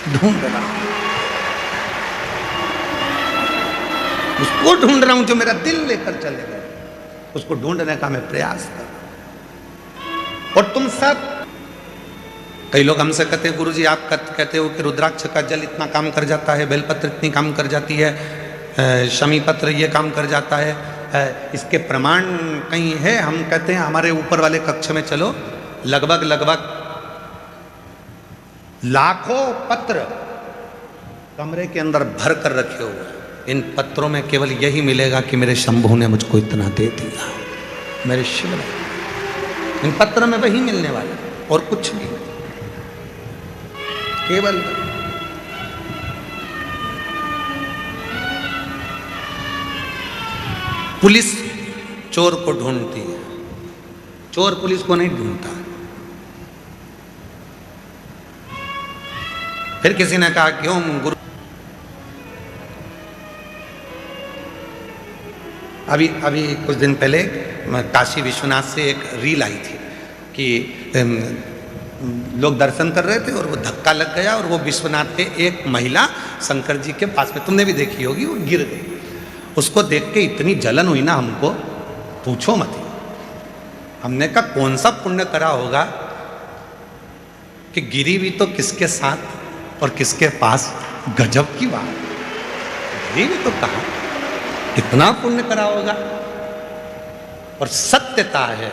ढूंढ रहा हूं, उसको ढूंढ रहा हूं जो मेरा दिल लेकर चले गए, उसको ढूंढने का मैं प्रयास कर रहा हूं। और तुम सब, कई लोग हमसे कहते हैं गुरुजी आप कहते हो कि रुद्राक्ष का जल इतना काम कर जाता है, बेलपत्र इतनी काम कर जाती है, शमी पत्र ये काम कर जाता है, इसके प्रमाण कहीं है? हम कहते हैं हमारे ऊपर वाले कक्ष में चलो, लगभग लाखों पत्र कमरे के अंदर भर कर रखे हुए, इन पत्रों में केवल यही मिलेगा कि मेरे शंभू ने मुझको इतना दे दिया, मेरे शिव ने। इन पत्र में वही मिलने वाला और कुछ नहीं, केवल पुलिस चोर को ढूंढती है, चोर पुलिस को नहीं ढूंढता। फिर किसी ने कहा क्यों गुरु, अभी कुछ दिन पहले काशी विश्वनाथ से एक रील आई थी कि लोग दर्शन कर रहे थे और वो धक्का लग गया और वो विश्वनाथ के एक महिला शंकर जी के पास में, तुमने भी देखी होगी, वो गिर गई। उसको देख के इतनी जलन हुई ना हमको, पूछो मत। हमने कहा कौन सा पुण्य करा होगा कि गिरी भी तो किसके साथ और किसके पास, गजब की बात। गिरी भी तो कहा कितना पुण्य करा होगा। और सत्यता है,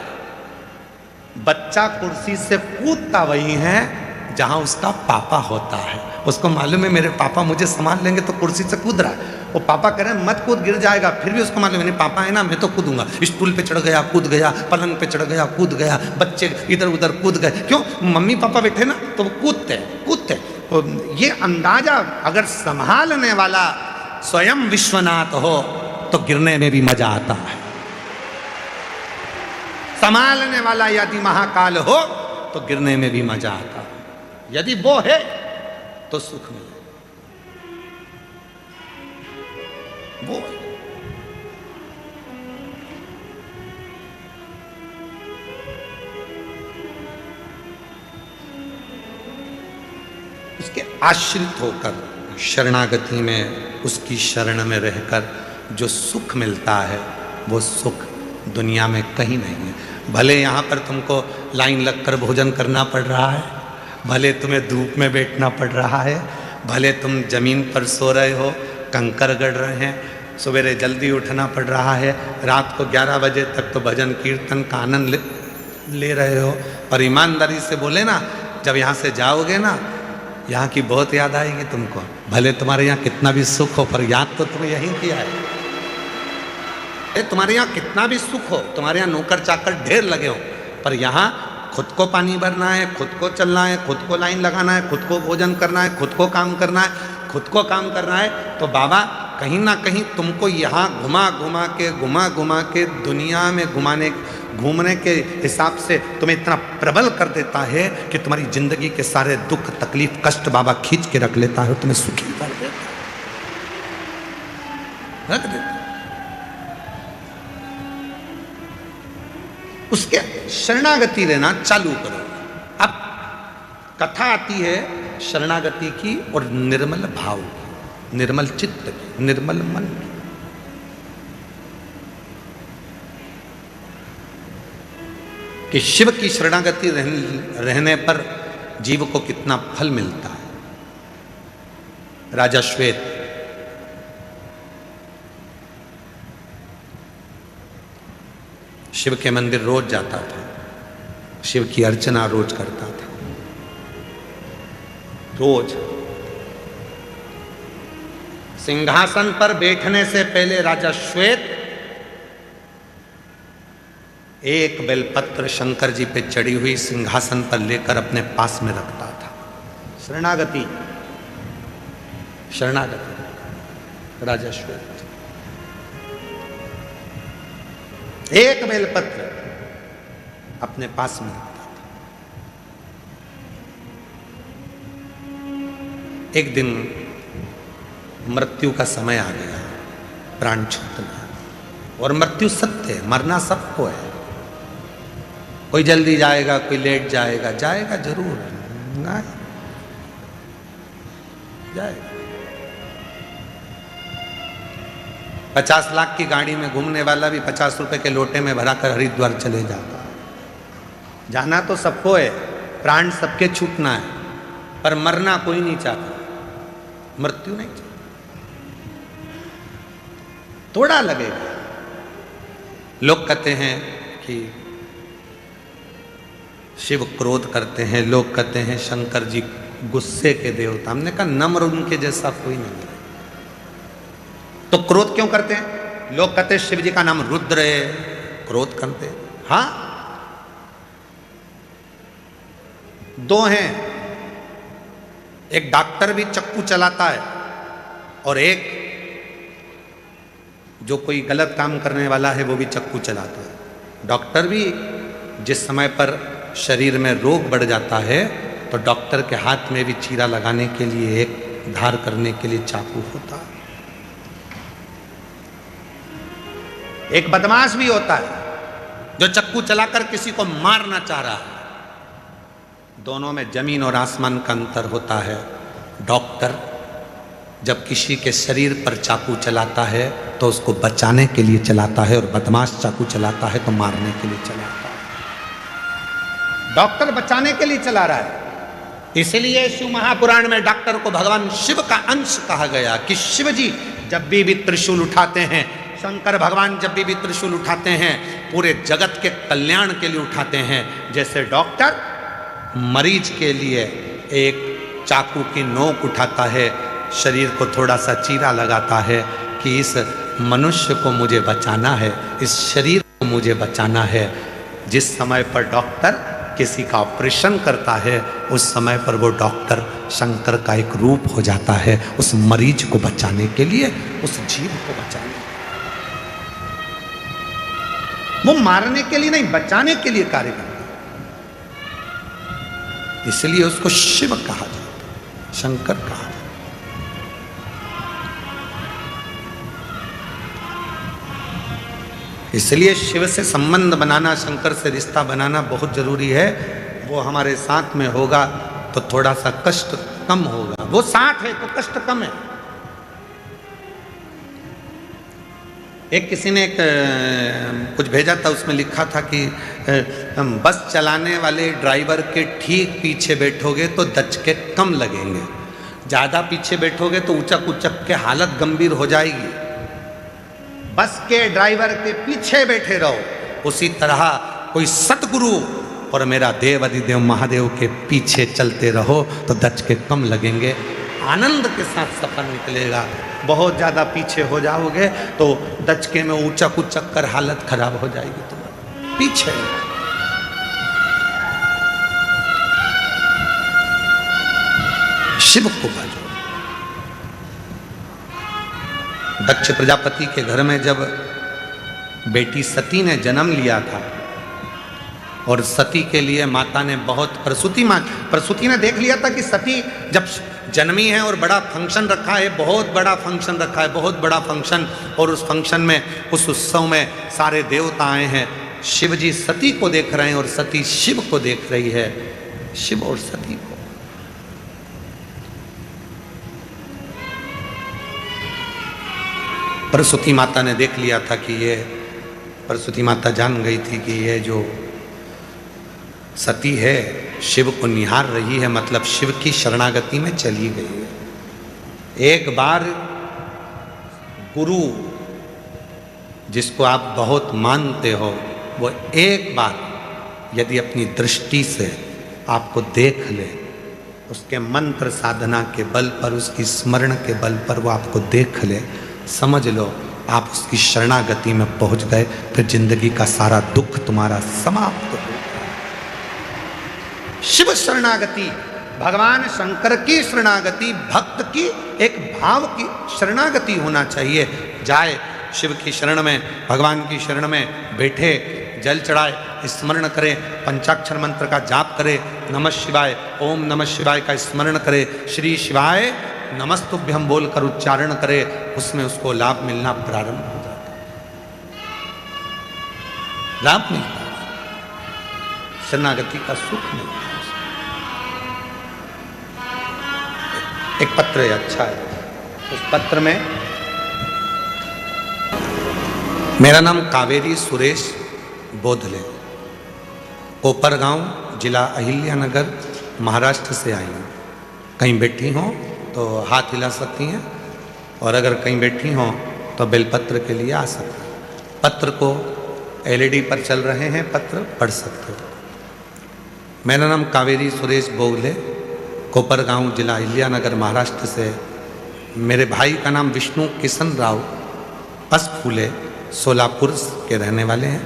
बच्चा कुर्सी से कूदता वही है जहां उसका पापा होता है। उसको मालूम है मेरे पापा मुझे संभाल लेंगे, तो कुर्सी से कूद रहा है। वो पापा कह रहे हैं मत कूद, गिर जाएगा, फिर भी उसको मालूम है नहीं पापा है ना, मैं तो कूदूंगा। स्टूल पे चढ़ गया, कूद गया, पलंग पे चढ़ गया, कूद गया, बच्चे इधर उधर कूद गए। क्यों? मम्मी पापा बैठे ना तो वो कूदते कूदते। ये अंदाजा अगर संभालने वाला स्वयं विश्वनाथ हो तो गिरने में भी मजा आता है। संभालने वाला यदि महाकाल हो तो गिरने में भी मजा आता है। यदि वो है तो सुख मिले, वो है। उसके आश्रित होकर शरणागति में, उसकी शरण में रहकर जो सुख मिलता है वो सुख दुनिया में कहीं नहीं है। भले यहाँ पर तुमको लाइन लगकर भोजन करना पड़ रहा है, भले तुम्हें धूप में बैठना पड़ रहा है, भले तुम जमीन पर सो रहे हो, कंकर गड़ रहे हैं, सवेरे जल्दी उठना पड़ रहा है, रात को 11 बजे तक तो भजन कीर्तन का आनंद ले रहे हो। और ईमानदारी से बोले ना, जब यहाँ से जाओगे ना, यहाँ की बहुत याद आएगी तुमको। भले तुम्हारे यहाँ कितना भी सुख हो, पर याद तो तुम्हें यहीं किया है। तुम्हारे यहाँ कितना भी सुख हो, तुम्हारे यहाँ नौकर चाकर ढेर लगे हो, पर यहाँ खुद को पानी भरना है, खुद को चलना है, खुद को लाइन लगाना है, खुद को भोजन करना है, खुद को काम करना है, खुद को काम करना है। तो बाबा कहीं ना कहीं तुमको यहाँ घुमा घुमा के दुनिया में घूमने के हिसाब से तुम्हें इतना प्रबल कर देता है कि तुम्हारी जिंदगी के सारे दुख तकलीफ कष्ट बाबा खींच के रख लेता है, तुम्हें सुखी कर देता है, रख देता है। उसके शरणागति लेना चालू करो। अब कथा आती है शरणागति की और निर्मल भाव की, निर्मल चित्त की, निर्मल मन की। कि शिव की शरणागति रहने पर जीव को कितना फल मिलता है। राजा श्वेत शिव के मंदिर रोज जाता था, शिव की अर्चना रोज करता था, रोज। सिंहासन पर बैठने से पहले राजा श्वेत एक बेलपत्र शंकर जी पे चढ़ी हुई सिंहासन पर लेकर अपने पास में रखता था। शरणागति, शरणागति राजा श्वेत। एक बेलपत्र अपने पास में रखता था। एक दिन मृत्यु का समय आ गया, प्राण छूटना, और मृत्यु सत्य है, मरना सबको है। कोई जल्दी जाएगा, कोई लेट जाएगा, जाएगा जरूर, नहीं जाएगा। 50 लाख की गाड़ी में घूमने वाला भी 50 रुपए के लोटे में भराकर हरिद्वार चले जाता है। जाना तो सबको है, प्राण सबके छूटना है, पर मरना कोई नहीं चाहता, मृत्यु नहीं चाहता। थोड़ा लगेगा। लोग कहते हैं कि शिव क्रोध करते हैं, लोग कहते हैं शंकर जी गुस्से के देवता। हमने कहा नम्र उनके जैसा कोई नहीं। तो क्रोध क्यों करते हैं? लोग कहते हैं शिव जी का नाम रुद्र है, क्रोध करते हैं। हाँ, दो हैं, एक डॉक्टर भी चक्कू चलाता है और एक जो कोई गलत काम करने वाला है वो भी चक्कू चलाता है। डॉक्टर भी जिस समय पर शरीर में रोग बढ़ जाता है तो डॉक्टर के हाथ में भी चीरा लगाने के लिए, एक धार करने के लिए चाकू होता है। एक बदमाश भी होता है जो चक्कू चलाकर किसी को मारना चाह रहा है। दोनों में जमीन और आसमान का अंतर होता है। डॉक्टर जब किसी के शरीर पर चाकू चलाता है तो उसको बचाने के लिए चलाता है, और बदमाश चाकू चलाता है तो मारने के लिए चलाता है। डॉक्टर बचाने के लिए चला रहा है। इसलिए शिव महापुराण में डॉक्टर को भगवान शिव का अंश कहा गया कि शिव जी जब भी त्रिशूल उठाते हैं, शंकर भगवान जब भी त्रिशूल उठाते हैं, पूरे जगत के कल्याण के लिए उठाते हैं। जैसे डॉक्टर मरीज के लिए एक चाकू की नोक उठाता है, शरीर को थोड़ा सा चीरा लगाता है कि इस मनुष्य को मुझे बचाना है, इस शरीर को मुझे बचाना है। जिस समय पर डॉक्टर किसी का ऑपरेशन करता है, उस समय पर वो डॉक्टर शंकर का एक रूप हो जाता है, उस मरीज को बचाने के लिए, उस जीव को बचाने के लिए। वो मारने के लिए नहीं, बचाने के लिए कार्य करता है। इसलिए उसको शिव कहा जाता है, शंकर कहा जाता है। इसलिए शिव से संबंध बनाना, शंकर से रिश्ता बनाना बहुत जरूरी है। वो हमारे साथ में होगा तो थोड़ा सा कष्ट कम होगा। वो साथ है तो कष्ट कम है। एक किसी ने कुछ भेजा था, उसमें लिखा था कि बस चलाने वाले ड्राइवर के ठीक पीछे बैठोगे तो दचके कम लगेंगे, ज़्यादा पीछे बैठोगे तो ऊंचक ऊंचक के हालत गंभीर हो जाएगी। बस के ड्राइवर के पीछे बैठे रहो। उसी तरह कोई सतगुरु और मेरा देव अधिदेव महादेव के पीछे चलते रहो तो दचके कम लगेंगे, आनंद के साथ सफर निकलेगा। बहुत ज़्यादा पीछे हो जाओगे तो दचके में ऊंचक ऊंचक कर हालत खराब हो जाएगी तुम्हारी। पीछे शिव को बाजो। दक्ष प्रजापति के घर में जब बेटी सती ने जन्म लिया था और सती के लिए माता ने बहुत प्रसूति ने देख लिया था कि सती जब जन्मी है और बड़ा फंक्शन रखा है, बहुत बड़ा फंक्शन रखा है, बहुत बड़ा फंक्शन, और उस फंक्शन में, उस उत्सव में सारे देवता आए हैं। शिव जी सती को देख रहे हैं और सती शिव को देख रही है, शिव और सती को। प्रसूति माता ने देख लिया था कि ये, प्रसूति माता जान गई थी कि ये जो सती है शिव को निहार रही है, मतलब शिव की शरणागति में चली गई है। एक बार गुरु जिसको आप बहुत मानते हो, वो एक बार यदि अपनी दृष्टि से आपको देख ले, उसके मंत्र साधना के बल पर, उसकी स्मरण के बल पर वो आपको देख ले, समझ लो आप उसकी शरणागति में पहुंच गए। फिर जिंदगी का सारा दुख तुम्हारा समाप्त हो गया। शिव शरणागति, भगवान शंकर की शरणागति, भक्त की एक भाव की शरणागति होना चाहिए। जाए शिव की शरण में, भगवान की शरण में बैठे, जल चढ़ाए, स्मरण करे, पंचाक्षर मंत्र का जाप करे, नमः शिवाय, ओम नमः शिवाय का स्मरण करे, श्री शिवाय नमस्तुभ्यम बोलकर उच्चारण करे, उसमें उसको लाभ मिलना प्रारंभ हो जाता है। लाभ मिलता है, शरणागति का सुख मिलता है। एक पत्र है, अच्छा है। उस पत्र में मेरा नाम कावेरी सुरेश बोधले, कोपरगांव, जिला अहिल्यानगर, महाराष्ट्र से आई हूँ। कहीं बैठी हो तो हाथ हिला सकती हैं, और अगर कहीं बैठी हो तो बेलपत्र के लिए आ सकते हैं। पत्र को LED पर चल रहे हैं, पत्र पढ़ सकते हो। मेरा नाम कावेरी सुरेश बोगले, कोपरगांव जिला इलियानगर महाराष्ट्र से मेरे भाई का नाम विष्णु किशन राव पसफूले सोलापुर के रहने वाले हैं।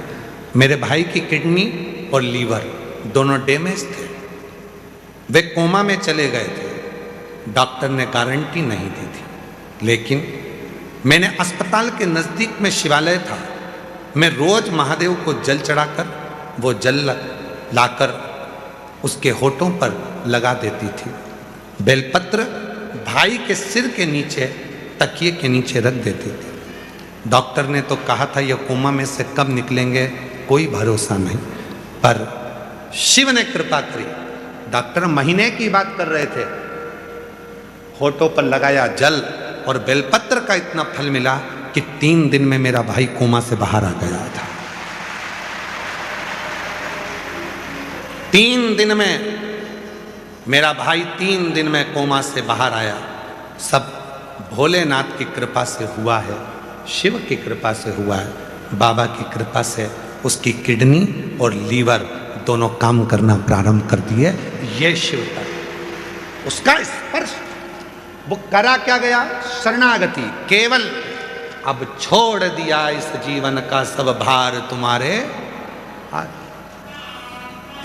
मेरे भाई की किडनी और लीवर दोनों डैमेज थे, वे कोमा में चले गए थे। डॉक्टर ने गारंटी नहीं दी थी, लेकिन मैंने अस्पताल के नज़दीक में शिवालय था, मैं रोज महादेव को जल चढ़ाकर वो जल लाकर उसके होठों पर लगा देती थी। बेलपत्र भाई के सिर के नीचे तकिए के नीचे रख देती थी। डॉक्टर ने तो कहा था यह कोमा में से कब निकलेंगे कोई भरोसा नहीं, पर शिव ने कृपा करी। डॉक्टर महीने की बात कर रहे थे, होठों पर लगाया जल और बेलपत्र का इतना फल मिला कि 3 दिन में मेरा भाई कोमा से बाहर आ गया था। 3 दिन में मेरा भाई 3 दिन में कोमा से बाहर आया। सब भोलेनाथ की कृपा से हुआ है, शिव की कृपा से हुआ है, बाबा की कृपा से उसकी किडनी और लीवर दोनों काम करना प्रारंभ कर दिए। ये शिव का उसका स्पर्श, वो करा क्या गया, शरणागति केवल। अब छोड़ दिया इस जीवन का सब भार तुम्हारे हाथ,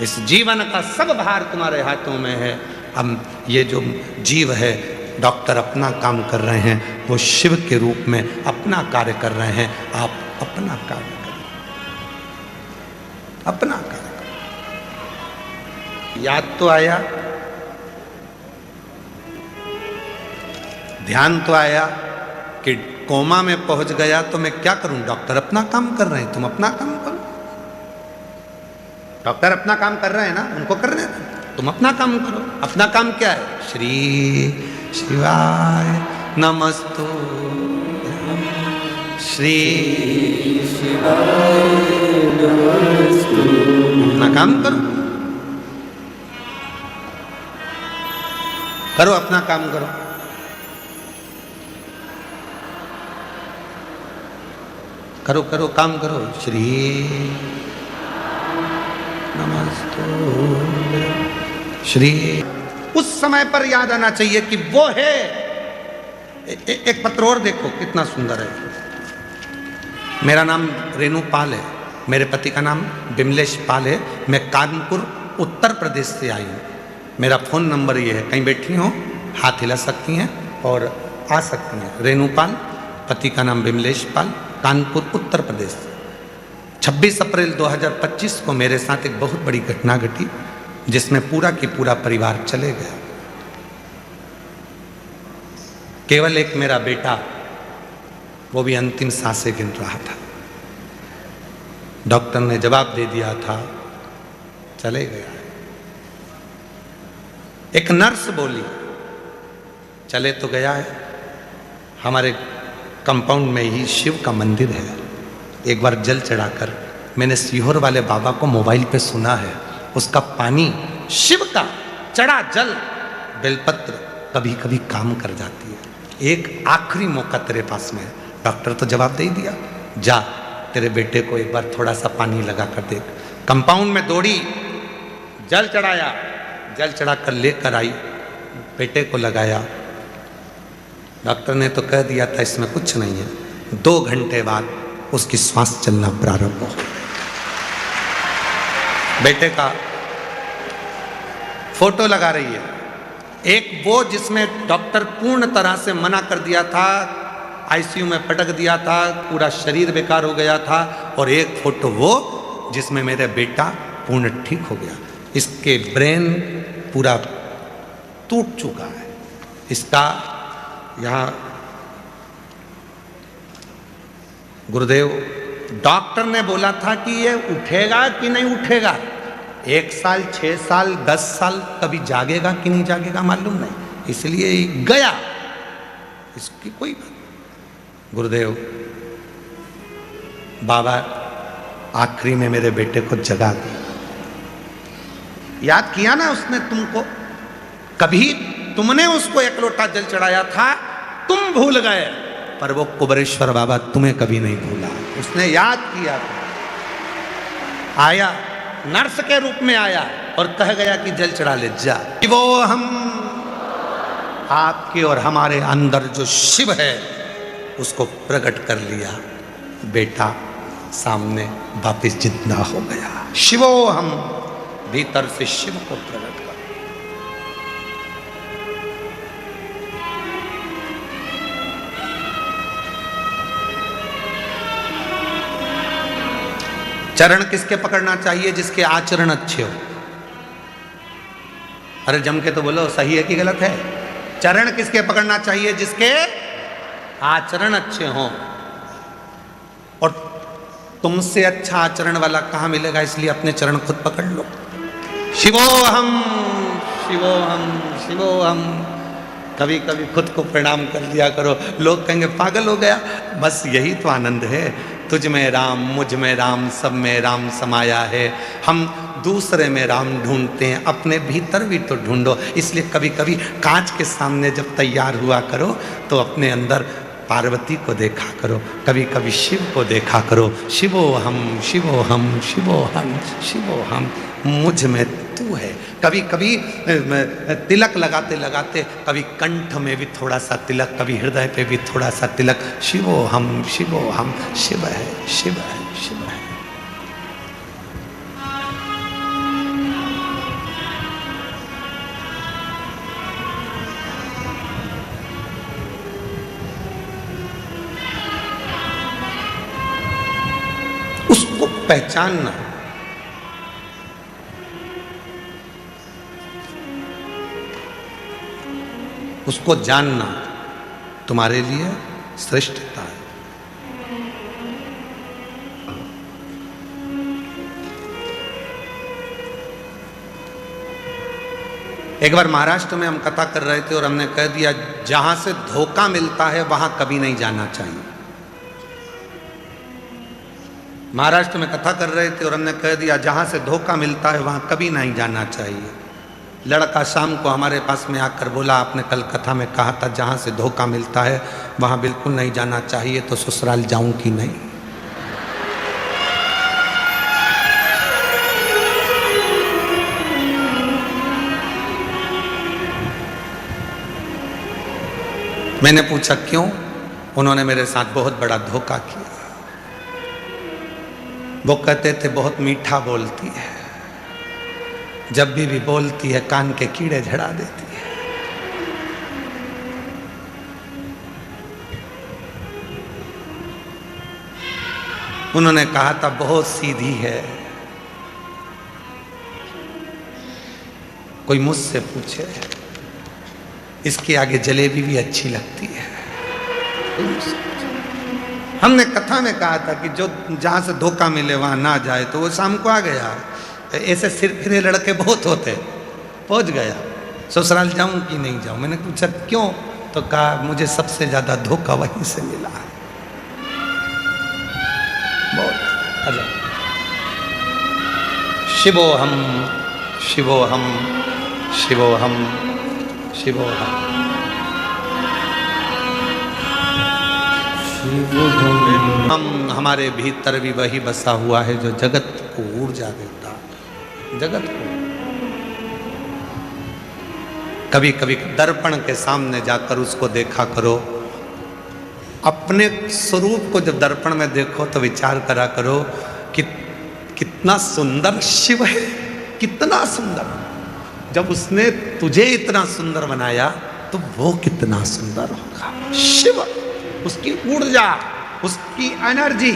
इस जीवन का सब भार तुम्हारे हाथों में है। अब ये जो जीव है, डॉक्टर अपना काम कर रहे हैं, वो शिव के रूप में अपना कार्य कर रहे हैं। आप अपना कार्य करें, अपना कार्य करें। याद तो आया, ध्यान तो आया कि कोमा में पहुंच गया तो मैं क्या करूं। डॉक्टर अपना काम कर रहे हैं, तुम अपना काम करो। डॉक्टर अपना काम कर रहे हैं ना, उनको कर रहे हैं, तुम अपना काम करो। अपना काम क्या है, श्री शिवाय नमस्तु, श्री शिवाय नमस्तु। अपना काम करो, करो अपना काम करो। करो करो काम करो, श्री नमस्तु श्री। उस समय पर याद आना चाहिए कि वो है। एक पत्र और देखो कितना सुंदर है। मेरा नाम रेणु पाल है, मेरे पति का नाम बिमलेश पाल है। मैं कानपुर उत्तर प्रदेश से आई हूँ। मेरा फ़ोन नंबर ये है, कहीं बैठी हो हाथ हिला सकती हैं और आ सकती हैं। रेणु पाल, पति का नाम बिमलेश पाल, कानपुर उत्तर प्रदेश। 26 अप्रैल 2025 को मेरे साथ एक बहुत बड़ी घटना घटी, जिसमें पूरा की पूरा परिवार चले गया। केवल एक मेरा बेटा, वो भी अंतिम सांसें गिन रहा था। डॉक्टर ने जवाब दे दिया था, चले गया। एक नर्स बोली, चले तो गया है। हमारे कंपाउंड में ही शिव का मंदिर है। एक बार जल चढ़ाकर मैंने सीहोर वाले बाबा को मोबाइल पे सुना है, उसका पानी शिव का चढ़ा जल बेलपत्र कभी कभी काम कर जाती है। एक आखिरी मौका तेरे पास में है। डॉक्टर तो जवाब दे ही दिया, जा तेरे बेटे को एक बार थोड़ा सा पानी लगा कर देख। कंपाउंड में दौड़ी, जल चढ़ाया, जल चढ़ाकर लेकर आई, बेटे को लगाया। डॉक्टर ने तो कह दिया था इसमें कुछ नहीं है। 2 घंटे बाद उसकी श्वास चलना प्रारंभ हो। बेटे का फोटो लगा रही है। एक वो जिसमें डॉक्टर पूर्ण तरह से मना कर दिया था, आईसीयू में पटक दिया था, पूरा शरीर बेकार हो गया था, और एक फोटो वो जिसमें मेरा बेटा पूर्ण ठीक हो गया। इसके ब्रेन पूरा टूट चुका है। इसका यहाँ गुरुदेव डॉक्टर ने बोला था कि ये उठेगा कि नहीं उठेगा। 1 साल, 6 साल, 10 साल, कभी जागेगा कि नहीं जागेगा मालूम नहीं, इसलिए गया। इसकी कोई बात। गुरुदेव बाबा आखिरी में मेरे बेटे को जगा दिया। याद किया ना उसने तुमको, कभी तुमने उसको 1 लोटा जल चढ़ाया था, तुम भूल गए, पर वो कुबरेश्वर बाबा तुम्हें कभी नहीं भूला। उसने याद किया था। आया, नर्स के रूप में आया और कह गया कि जल चढ़ा ले जा। वो हम आपके और हमारे अंदर जो शिव है उसको प्रकट कर लिया। बेटा सामने वापिस जिंदा हो गया। शिवो हम, भीतर से शिव को प्रकट कर। चरण किसके पकड़ना चाहिए? जिसके आचरण अच्छे हो। अरे जम के तो बोलो, सही है कि गलत है? चरण किसके पकड़ना चाहिए? जिसके आचरण अच्छे हों। और तुमसे अच्छा आचरण वाला कहां मिलेगा? इसलिए अपने चरण खुद पकड़ लो। शिवोहम शिवोहम शिवोहम। कभी कभी खुद को प्रणाम कर दिया करो। लोग कहेंगे पागल हो गया। बस यही तो आनंद है। तुझ में राम, मुझ में राम, सब में राम समाया है। हम दूसरे में राम ढूंढते हैं, अपने भीतर भी तो ढूंढो। इसलिए कभी कभी कांच के सामने जब तैयार हुआ करो तो अपने अंदर पार्वती को देखा करो, कभी कभी शिव को देखा करो। शिवो हम शिवो हम शिवो हम शिवो हम, मुझ में तू है। कभी कभी तिलक लगाते लगाते कभी कंठ में भी थोड़ा सा तिलक, कभी हृदय पे भी थोड़ा सा तिलक। शिवो हम शिव है, शिव है, शिव है। उसको पहचानना, उसको जानना तुम्हारे लिए श्रेष्ठता है। एक बार महाराष्ट्र में हम कथा कर रहे थे और हमने कह दिया जहां से धोखा मिलता है वहां कभी नहीं जाना चाहिए। महाराष्ट्र में कथा कर रहे थे और हमने कह दिया जहां से धोखा मिलता है वहां कभी नहीं जाना चाहिए। लड़का शाम को हमारे पास में आकर बोला, आपने कल कथा में कहा था जहां से धोखा मिलता है वहां बिल्कुल नहीं जाना चाहिए, तो ससुराल जाऊं कि नहीं? मैंने पूछा क्यों? उन्होंने मेरे साथ बहुत बड़ा धोखा किया। वो कहते थे बहुत मीठा बोलती है, जब भी बोलती है कान के कीड़े झड़ा देती है। उन्होंने कहा था बहुत सीधी है। कोई मुझसे पूछे इसके आगे जलेबी भी अच्छी लगती है। हमने कथा में कहा था कि जो जहां से धोखा मिले वहां ना जाए, तो वो शाम को आ गया। ऐसे सिर फिरे लड़के बहुत होते। पहुंच गया, ससुराल जाऊं कि नहीं जाऊं? मैंने पूछा क्यों? तो कहा मुझे सबसे ज्यादा धोखा वहीं से मिला है। बहुत अच्छा। शिवो हम शिवो हम शिवो हम शिवो हम हम, हमारे भीतर भी वही बसा हुआ है जो जगत को ऊर्जा देता है। जगत को कभी कभी दर्पण के सामने जाकर उसको देखा करो। अपने स्वरूप को जब दर्पण में देखो तो विचार करा करो कि कितना सुंदर शिव है, कितना सुंदर। जब उसने तुझे इतना सुंदर बनाया तो वो कितना सुंदर होगा। शिव, उसकी ऊर्जा, उसकी एनर्जी,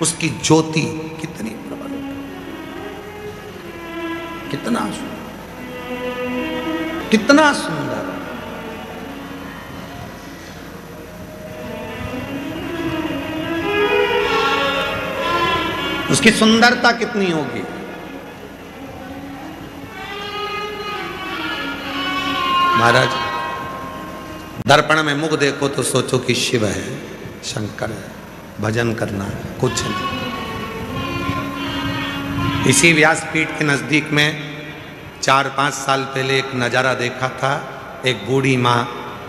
उसकी ज्योति कितनी प्रबल, कितना कितना सुंदर। उसकी सुंदरता कितनी होगी। महाराज, दर्पण में मुख देखो तो सोचो कि शिव है, शंकर है, भजन करना है, कुछ नहीं। इसी व्यासपीठ के नजदीक में 4-5 साल पहले एक नज़ारा देखा था। एक बूढ़ी माँ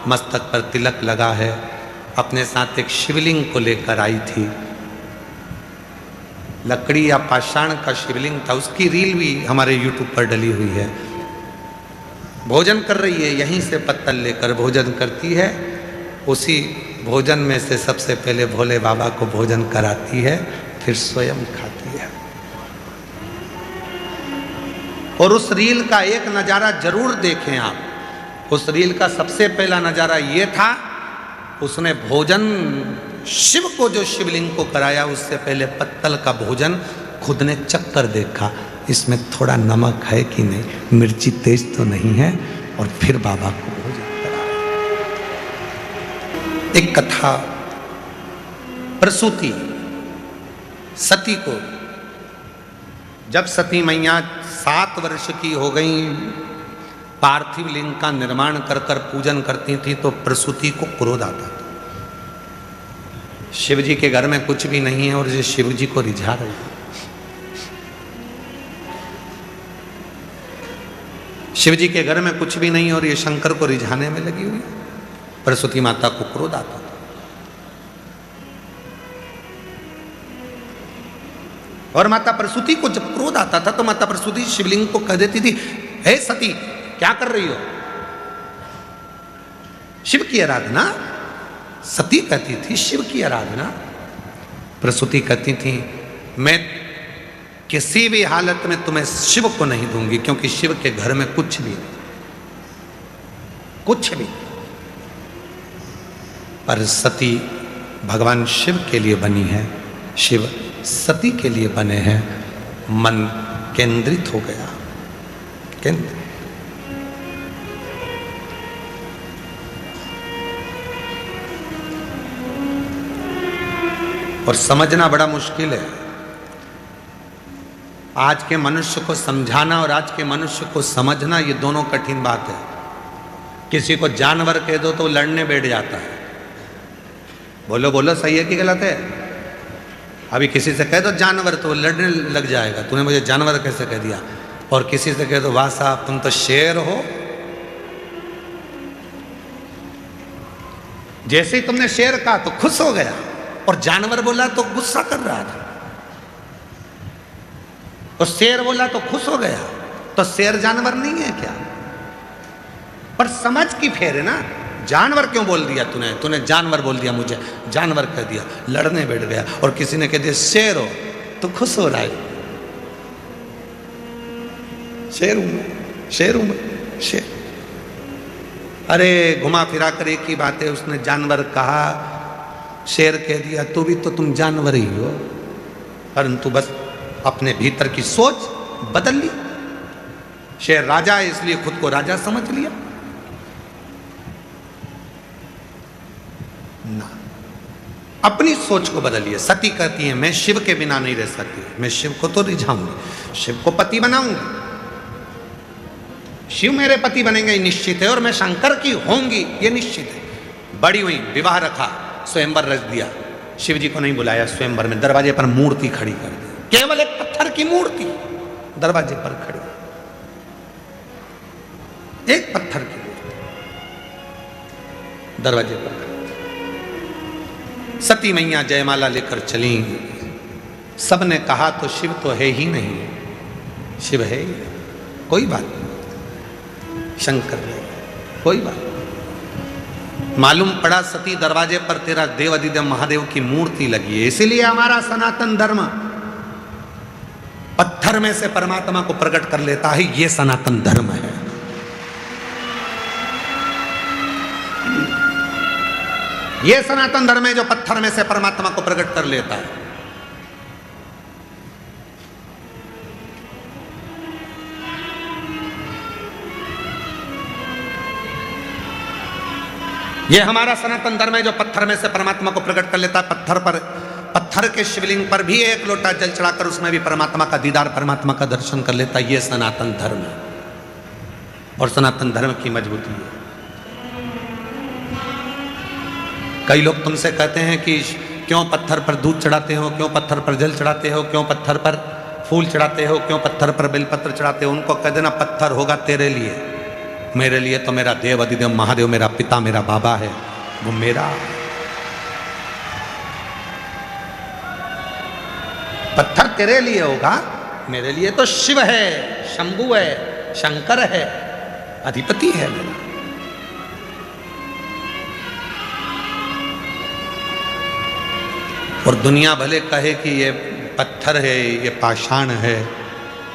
मस्तक पर तिलक लगा है, अपने साथ एक शिवलिंग को लेकर आई थी। लकड़ी या पाषाण का शिवलिंग था। उसकी रील भी हमारे YouTube पर डली हुई है। भोजन कर रही है, यहीं से पत्तल लेकर भोजन करती है, उसी भोजन में से सबसे पहले भोले बाबा को भोजन कराती है, फिर स्वयं खाती है। और उस रील का एक नज़ारा जरूर देखें आप। उस रील का सबसे पहला नज़ारा ये था, उसने भोजन शिव को, जो शिवलिंग को कराया, उससे पहले पत्तल का भोजन खुद ने चख कर देखा, इसमें थोड़ा नमक है कि नहीं, मिर्ची तेज तो नहीं है, और फिर बाबा को भोजन कराया। एक कथा, प्रसूति, सती को जब सती मैया 7 वर्ष की हो गई, पार्थिव लिंग का निर्माण कर कर पूजन करती थी, तो प्रसूति को क्रोध आता था। शिव जी के घर में कुछ भी नहीं है और ये शिव जी को रिझा रही है। शिव जी के घर में कुछ भी नहीं और ये शंकर को रिझाने में लगी हुई। प्रसूति माता को क्रोध आता था। और माता प्रसूति को जब क्रोध आता था तो माता प्रसूति शिवलिंग को कह देती थी, हे सती, क्या कर रही हो? शिव की आराधना। सती कहती थी शिव की आराधना। प्रसूति कहती थी, मैं किसी भी हालत में तुम्हें शिव को नहीं दूंगी, क्योंकि शिव के घर में कुछ भी नहीं, कुछ भी। पर सती भगवान शिव के लिए बनी है, शिव सती के लिए बने हैं। मन केंद्रित हो गया, केंद्रित। और समझना बड़ा मुश्किल है। आज के मनुष्य को समझाना और आज के मनुष्य को समझना, ये दोनों कठिन बात है। किसी को जानवर कह दो तो लड़ने बैठ जाता है। बोलो बोलो, सही है कि गलत है? अभी किसी से कह दो जानवर तो लड़ने लग जाएगा, तूने मुझे जानवर कैसे कह दिया। और किसी से कह दो वाह साहब तुम तो शेर हो, जैसे ही तुमने शेर कहा तो खुश हो गया, और जानवर बोला तो गुस्सा कर रहा था। और शेर बोला तो खुश हो गया। तो शेर जानवर नहीं है क्या? पर समझ की फेर है ना। जानवर क्यों बोल दिया तूने? तूने जानवर बोल दिया, मुझे जानवर कह दिया, लड़ने बैठ गया। और किसी ने कह दिया शेर हो तो खुश हो रहा है। शेर हूं मैं, शेर हूं मैं, शेर। अरे घुमा फिरा कर एक ही बात है, उसने जानवर कहा, शेर कह दिया, तो भी तो तुम जानवर ही हो। परंतु बस अपने भीतर की सोच बदल ली। शेर राजा है इसलिए खुद को राजा समझ लिया ना, अपनी सोच को बदलिए। सती कहती है मैं शिव के बिना नहीं रह सकती, मैं शिव को तो रिझाऊंगी, शिव को पति बनाऊंगी, शिव मेरे पति बनेंगे ये निश्चित है, और मैं शंकर की होंगी ये निश्चित है। बड़ी हुई, विवाह रखा, स्वयंवर रच दिया। शिव जी को नहीं बुलाया स्वयंवर में, दरवाजे पर मूर्ति खड़ी कर दी, केवल एक पत्थर की मूर्ति दरवाजे पर खड़ी, एक पत्थर की मूर्ति दरवाजे पर खड़ी। सती मैया जयमाला लेकर चली। सबने कहा तो शिव तो है ही नहीं, शिव है ही, कोई बात नहीं, शंकर नहीं, कोई बात नहीं। मालूम पड़ा सती दरवाजे पर तेरा देवाधिदेव महादेव की मूर्ति लगी है। इसीलिए हमारा सनातन धर्म पत्थर में से परमात्मा को प्रकट कर लेता है, ये सनातन धर्म है। ये सनातन धर्म है जो पत्थर में से परमात्मा को प्रकट कर लेता है। ये हमारा सनातन धर्म है जो पत्थर में से परमात्मा को प्रकट कर लेता है। पत्थर के शिवलिंग पर भी एक लोटा जल चढ़ाकर उसमें भी परमात्मा का दीदार, परमात्मा का दर्शन कर लेता है। ये सनातन धर्म है और सनातन धर्म की मजबूती है। कई लोग तुमसे कहते हैं कि क्यों पत्थर पर दूध चढ़ाते हो, क्यों पत्थर पर जल चढ़ाते हो, क्यों पत्थर पर फूल चढ़ाते हो, क्यों पत्थर पर बेलपत्र चढ़ाते हो। उनको कह देना पत्थर होगा तेरे लिए, मेरे लिए तो मेरा देव अधिदेव महादेव मेरा पिता मेरा बाबा है, वो मेरा। पत्थर तेरे लिए होगा, मेरे लिए तो शिव है, शंभु है, शंकर है, अधिपति है मेरा। और दुनिया भले कहे कि ये पत्थर है, ये पाषाण है,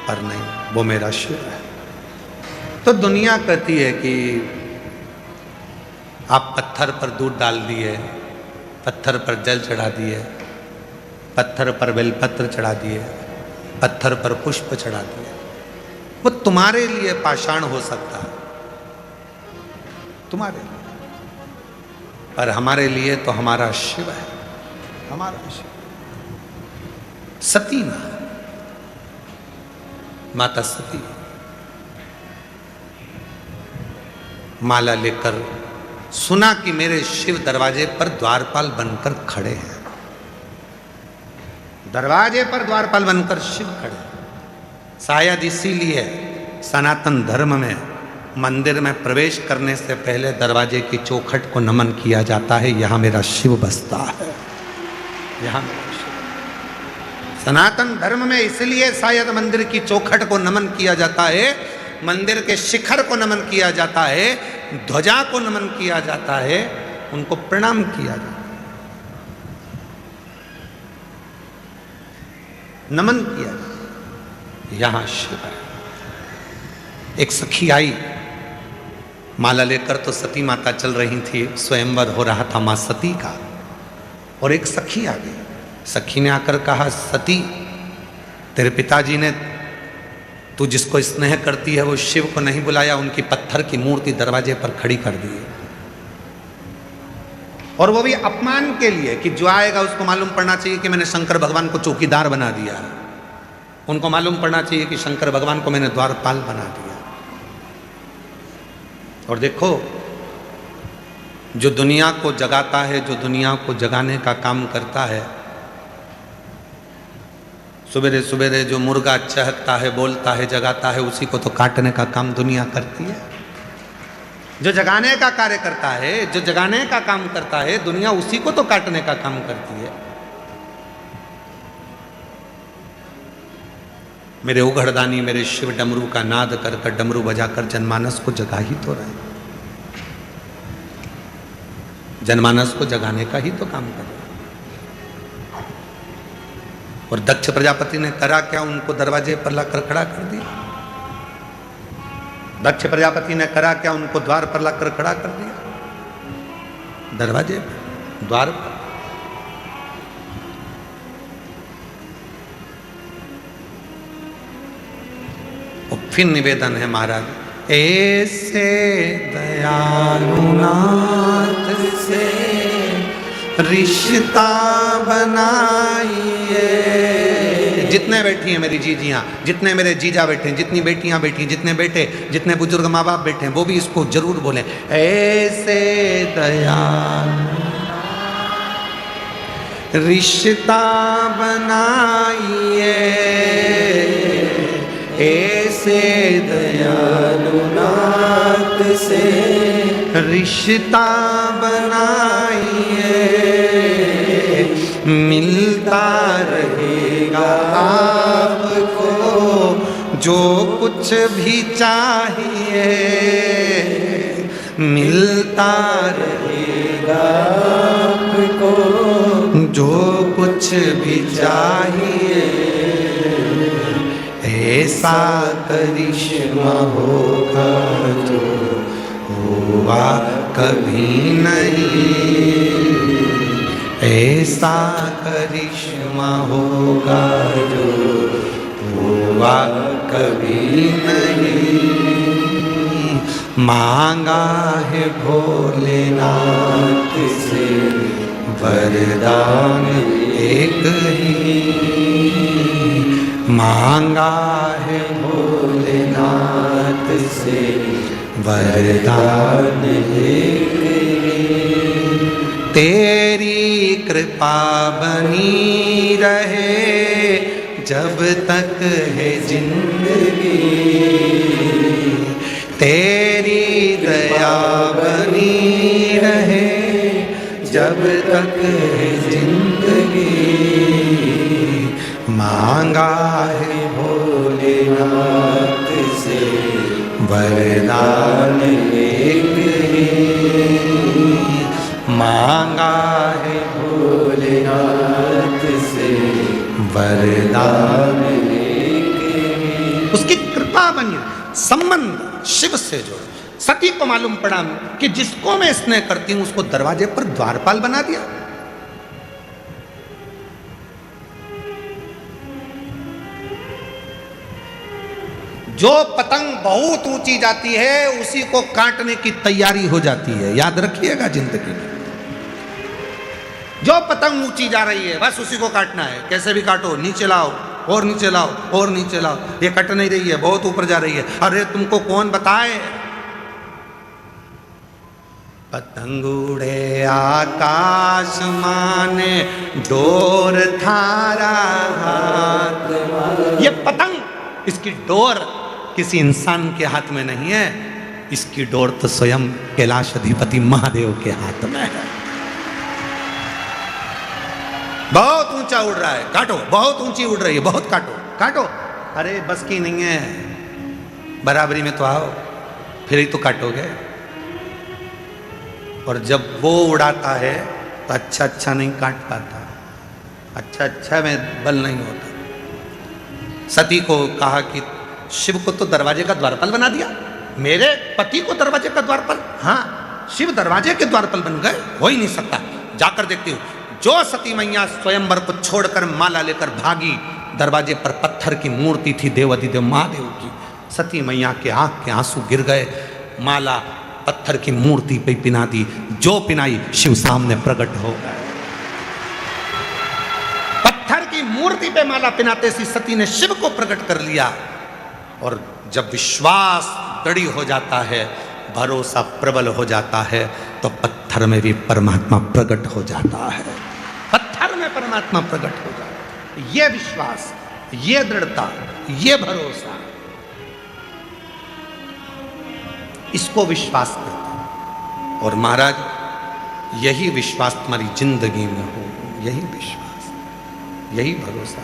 पर नहीं, वो मेरा शिव है। तो दुनिया कहती है कि आप पत्थर पर दूध डाल दिए, पत्थर पर जल चढ़ा दिए, पत्थर पर बेलपत्र चढ़ा दिए, पत्थर पर पुष्प चढ़ा दिए, वो तुम्हारे लिए पाषाण हो सकता है, तुम्हारे लिए, पर हमारे लिए तो हमारा शिव है, हमारा शिव। सती मां, माता सती माला लेकर सुना कि मेरे शिव दरवाजे पर द्वारपाल बनकर खड़े हैं। दरवाजे पर द्वारपाल बनकर शिव खड़े। शायद इसीलिए सनातन धर्म में मंदिर में प्रवेश करने से पहले दरवाजे की चौखट को नमन किया जाता है, यहां मेरा शिव बसता है, यहां मेरा शिव। सनातन धर्म में इसलिए शायद मंदिर की चौखट को नमन किया जाता है, मंदिर के शिखर को नमन किया जाता है, ध्वजा को नमन किया जाता है, उनको प्रणाम किया जाता है, नमन किया जाता है। यहां शिव है। एक सखी आई माला लेकर, तो सती माता चल रही थी, स्वयंवर हो रहा था मां सती का, और एक सखी आ गई। सखी ने आकर कहा, सती तेरे पिताजी ने तू जिसको स्नेह करती है वो शिव को नहीं बुलाया, उनकी पत्थर की मूर्ति दरवाजे पर खड़ी कर दी, और वो भी अपमान के लिए कि जो आएगा उसको मालूम पड़ना चाहिए कि मैंने शंकर भगवान को चौकीदार बना दिया, उनको मालूम पड़ना चाहिए कि शंकर भगवान को मैंने द्वारपाल बना दिया। और देखो, जो दुनिया को जगाता है, जो दुनिया को जगाने का काम करता है, सुबेरे सुबेरे जो मुर्गा चहकता है, बोलता है, जगाता है, उसी को तो काटने का काम दुनिया करती है। जो जगाने का कार्य करता है, जो जगाने का काम करता है, दुनिया उसी को तो काटने का काम करती है। मेरे उघड़दानी मेरे शिव डमरू का नाद कर कर, डमरू बजाकर जनमानस को जगा ही तो रहे, जनमानस को जगाने का ही तो काम कर रहे। और दक्ष प्रजापति ने करा क्या, उनको दरवाजे पर लाकर खड़ा कर दिया। दक्ष प्रजापति ने करा क्या, उनको द्वार पर लाकर खड़ा कर दिया, दरवाजे पर, द्वार पर। और फिर निवेदन है महाराज, ऐसे दयालु नाथ से रिश्ता बनाइए। जितने बैठी हैं मेरी जीजियाँ, जितने मेरे जीजा बैठे हैं, जितनी बेटियां बैठी, जितने बेटे, जितने बुजुर्ग माँ बाप बैठे हैं, वो भी इसको जरूर बोलें, ऐसे दयालु रिश्ता बनाइए, ऐसे दयालु नाथ से रिश्ता बनाइए, मिलता रहेगा आपको जो कुछ भी चाहिए, मिलता रहेगा आपको जो कुछ भी चाहिए, ऐसा करिश्मा होगा जो हुआ कभी नहीं, ऐसा करिश्मा होगा जो हुआ कभी नहीं। मांगा है भोलेनाथ से वरदान एक ही, मांगा है भोलेनाथ से वरदान एक ही। तेरी कृपा बनी रहे जब तक है जिंदगी, तेरी दया बनी रहे जब तक है जिंदगी, मांगा है भोलेनाथ से वरदान एक ही मांगा है भोलेनाथ से, वरदान एक ही। उसकी कृपा बनी, संबंध शिव से जो सती को मालूम पड़ा कि जिसको मैं स्नेह करती हूं उसको दरवाजे पर द्वारपाल बना दिया। जो पतंग बहुत ऊंची जाती है उसी को काटने की तैयारी हो जाती है, याद रखिएगा जिंदगी में। जो पतंग ऊंची जा रही है बस उसी को काटना है, कैसे भी काटो, नीचे लाओ और नीचे लाओ और नीचे लाओ, ये कट नहीं रही है, बहुत ऊपर जा रही है। अरे तुमको कौन बताए, पतंग उड़े आकाश माने डोर थारा हाथ। ये पतंग, इसकी डोर किसी इंसान के हाथ में नहीं है, इसकी डोर तो स्वयं कैलाश अधिपति महादेव के हाथ में है। बहुत ऊंचा उड़ रहा है, काटो, बहुत ऊंची उड़ रही है, बहुत काटो काटो। अरे बस की नहीं है, बराबरी में तो आओ, फिर ही तो काटोगे। और जब वो उड़ाता है तो अच्छा अच्छा नहीं काट पाता, अच्छा अच्छा में बल नहीं होता। सती को कहा कि शिव को तो दरवाजे का द्वारपाल बना दिया, मेरे पति को दरवाजे का द्वारपाल, हाँ शिव दरवाजे के द्वारपाल बन गए, हो ही नहीं सकता। जाकर देखती हूँ। जो सती मैया स्वयंवर को छोड़कर माला लेकर भागी, दरवाजे पर पत्थर की मूर्ति थी देवाधिदेव महादेव की। सती मैया के आंख के आंसू गिर गए, माला पत्थर की मूर्ति पे पिना दी, जो पिनाई शिव सामने प्रकट हो गए। पत्थर की मूर्ति पे माला पिनाते सी सती ने शिव को प्रकट कर लिया। और जब विश्वास दृढ़ हो जाता है, भरोसा प्रबल हो जाता है, तो पत्थर में भी परमात्मा प्रकट हो जाता है, पत्थर में परमात्मा प्रकट हो जाता है। ये विश्वास, ये दृढ़ता, ये भरोसा, इसको विश्वास करते हैं। और महाराज यही विश्वास तुम्हारी जिंदगी में हो, यही विश्वास, यही भरोसा,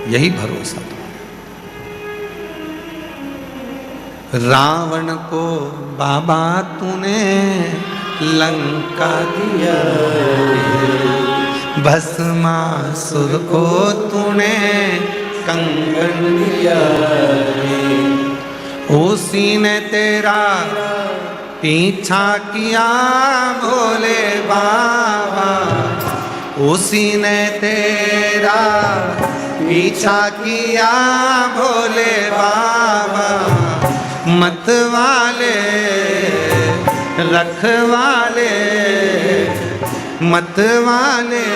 यही भरोसा। रावण को बाबा तूने लंका दिया, भस्मासुर को तूने कंगन दिया, उसी ने तेरा पीछा किया भोले बाबा, उसी ने तेरा पीछा किया भोले बाबा। मतवाले रखवाले, मतवाले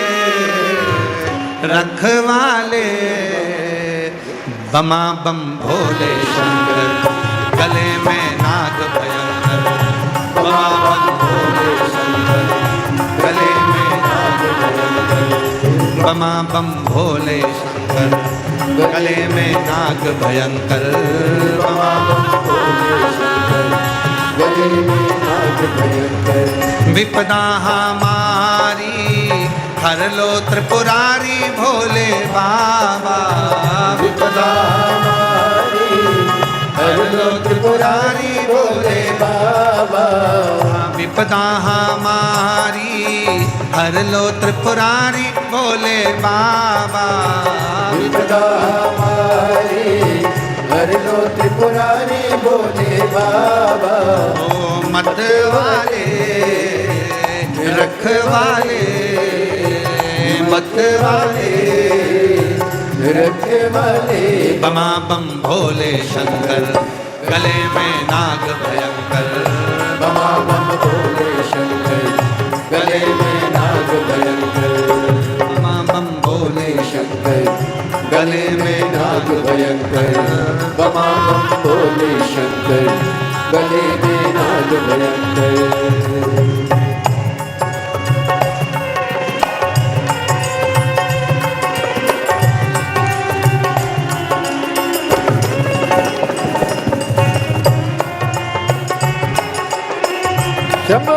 रखवाले, बमा बम भोले शंकर, गले में नाग भयंकर, बमा बम भोले शंकर, गले में नाग भयंकर, बमा बम भोले शंकर, गले में नाग भयंकर, बमा बम भोले शंकर, गले में नाग भयंकर। विपदा हमारी हर लो त्रिपुरारी भोले बाबा, विपदा हमारी हर लो त्रिपुरारी भोले बाबा, विपदा हमारी हर लो त्रिपुरारी भोले बाबा, विपदा हमारी हर लो त्रिपुरारी भोले बाबा। ओ मतवाले रखवाले, मतवाले रखवाले, बमा बम भोले शंकर, गले में नाग भयंकर, बमा बम भोले शंकर, गले में नाग भयंकर, बमा बम भोले शंकर, गले में नाग भयंकर, बमा बम भोले शंकर, गले में नाग भयंकर। शंभो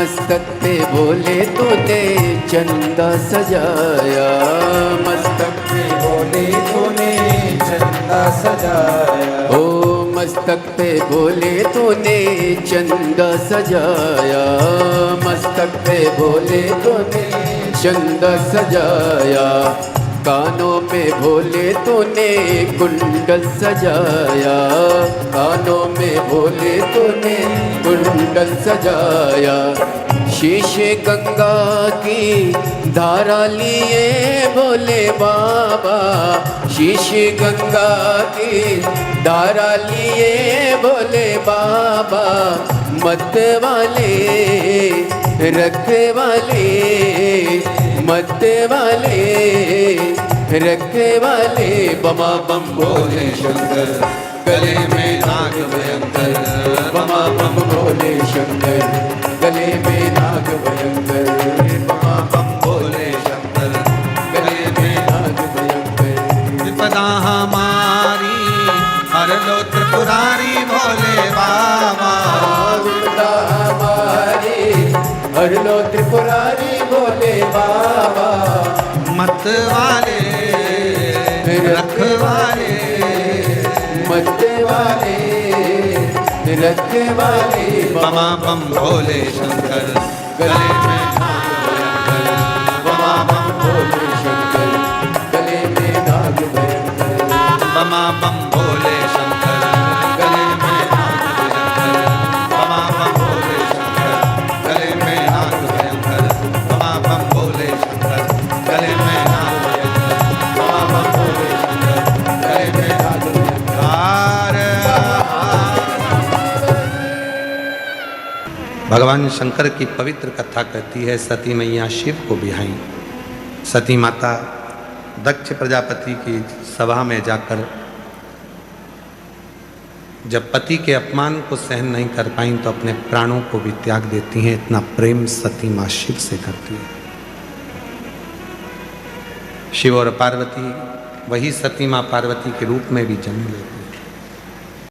मस्तक पे भोले तूने चंदा सजाया, मस्तक पे भोले तूने चंदा सजाया। ओ मस्तक पे भोले तूने चंदा सजाया, मस्तक पे भोले तूने चंदा सजाया। कानों में भोले तूने कुंडल सजाया, कानों में भोले तूने कुंडल सजाया। शीशे गंगा की धारा लिए भोले बाबा, शीशे गंगा की धारा लिए भोले बाबा। मत वाले रख वाले, मत वाले रख वाले। बमा बम भोले शंकर गले में नाग भयंकर, बमा बम भोले शंकर गले में नाग भयंकर, बमा बम भोले शंकर गले में नाग भयंकर। विपदा हमारी हर लो त्रिपुरारी भोले बाबा, विपदा हमारी हर लो त्रिपुरारी भोले बाबा। मत वाले रख वाले, मत वाले रख वाले। बमा बम भोले शंकर गले में नाग भयंकर, बमा बम भोले शंकर गले में नाग भयंकर, बमा बम भोले शंकर गले में नाग भयंकर, बमा बम भोले शंकर गले में नाग भयंकर, बमा बम भोले शंकर गले में नाग भयंकर, बमा बम भोले शंकर गले में नाग भयंकर। भगवान शंकर की पवित्र कथा कहती है, सती मैया शिव को बिहाई। सती माता दक्ष प्रजापति की सभा में जाकर जब पति के अपमान को सहन नहीं कर पाई तो अपने प्राणों को भी त्याग देती हैं। इतना प्रेम सती माँ शिव से करती है। शिव और पार्वती वही सती माँ पार्वती के रूप में भी जन्म लेते हैं।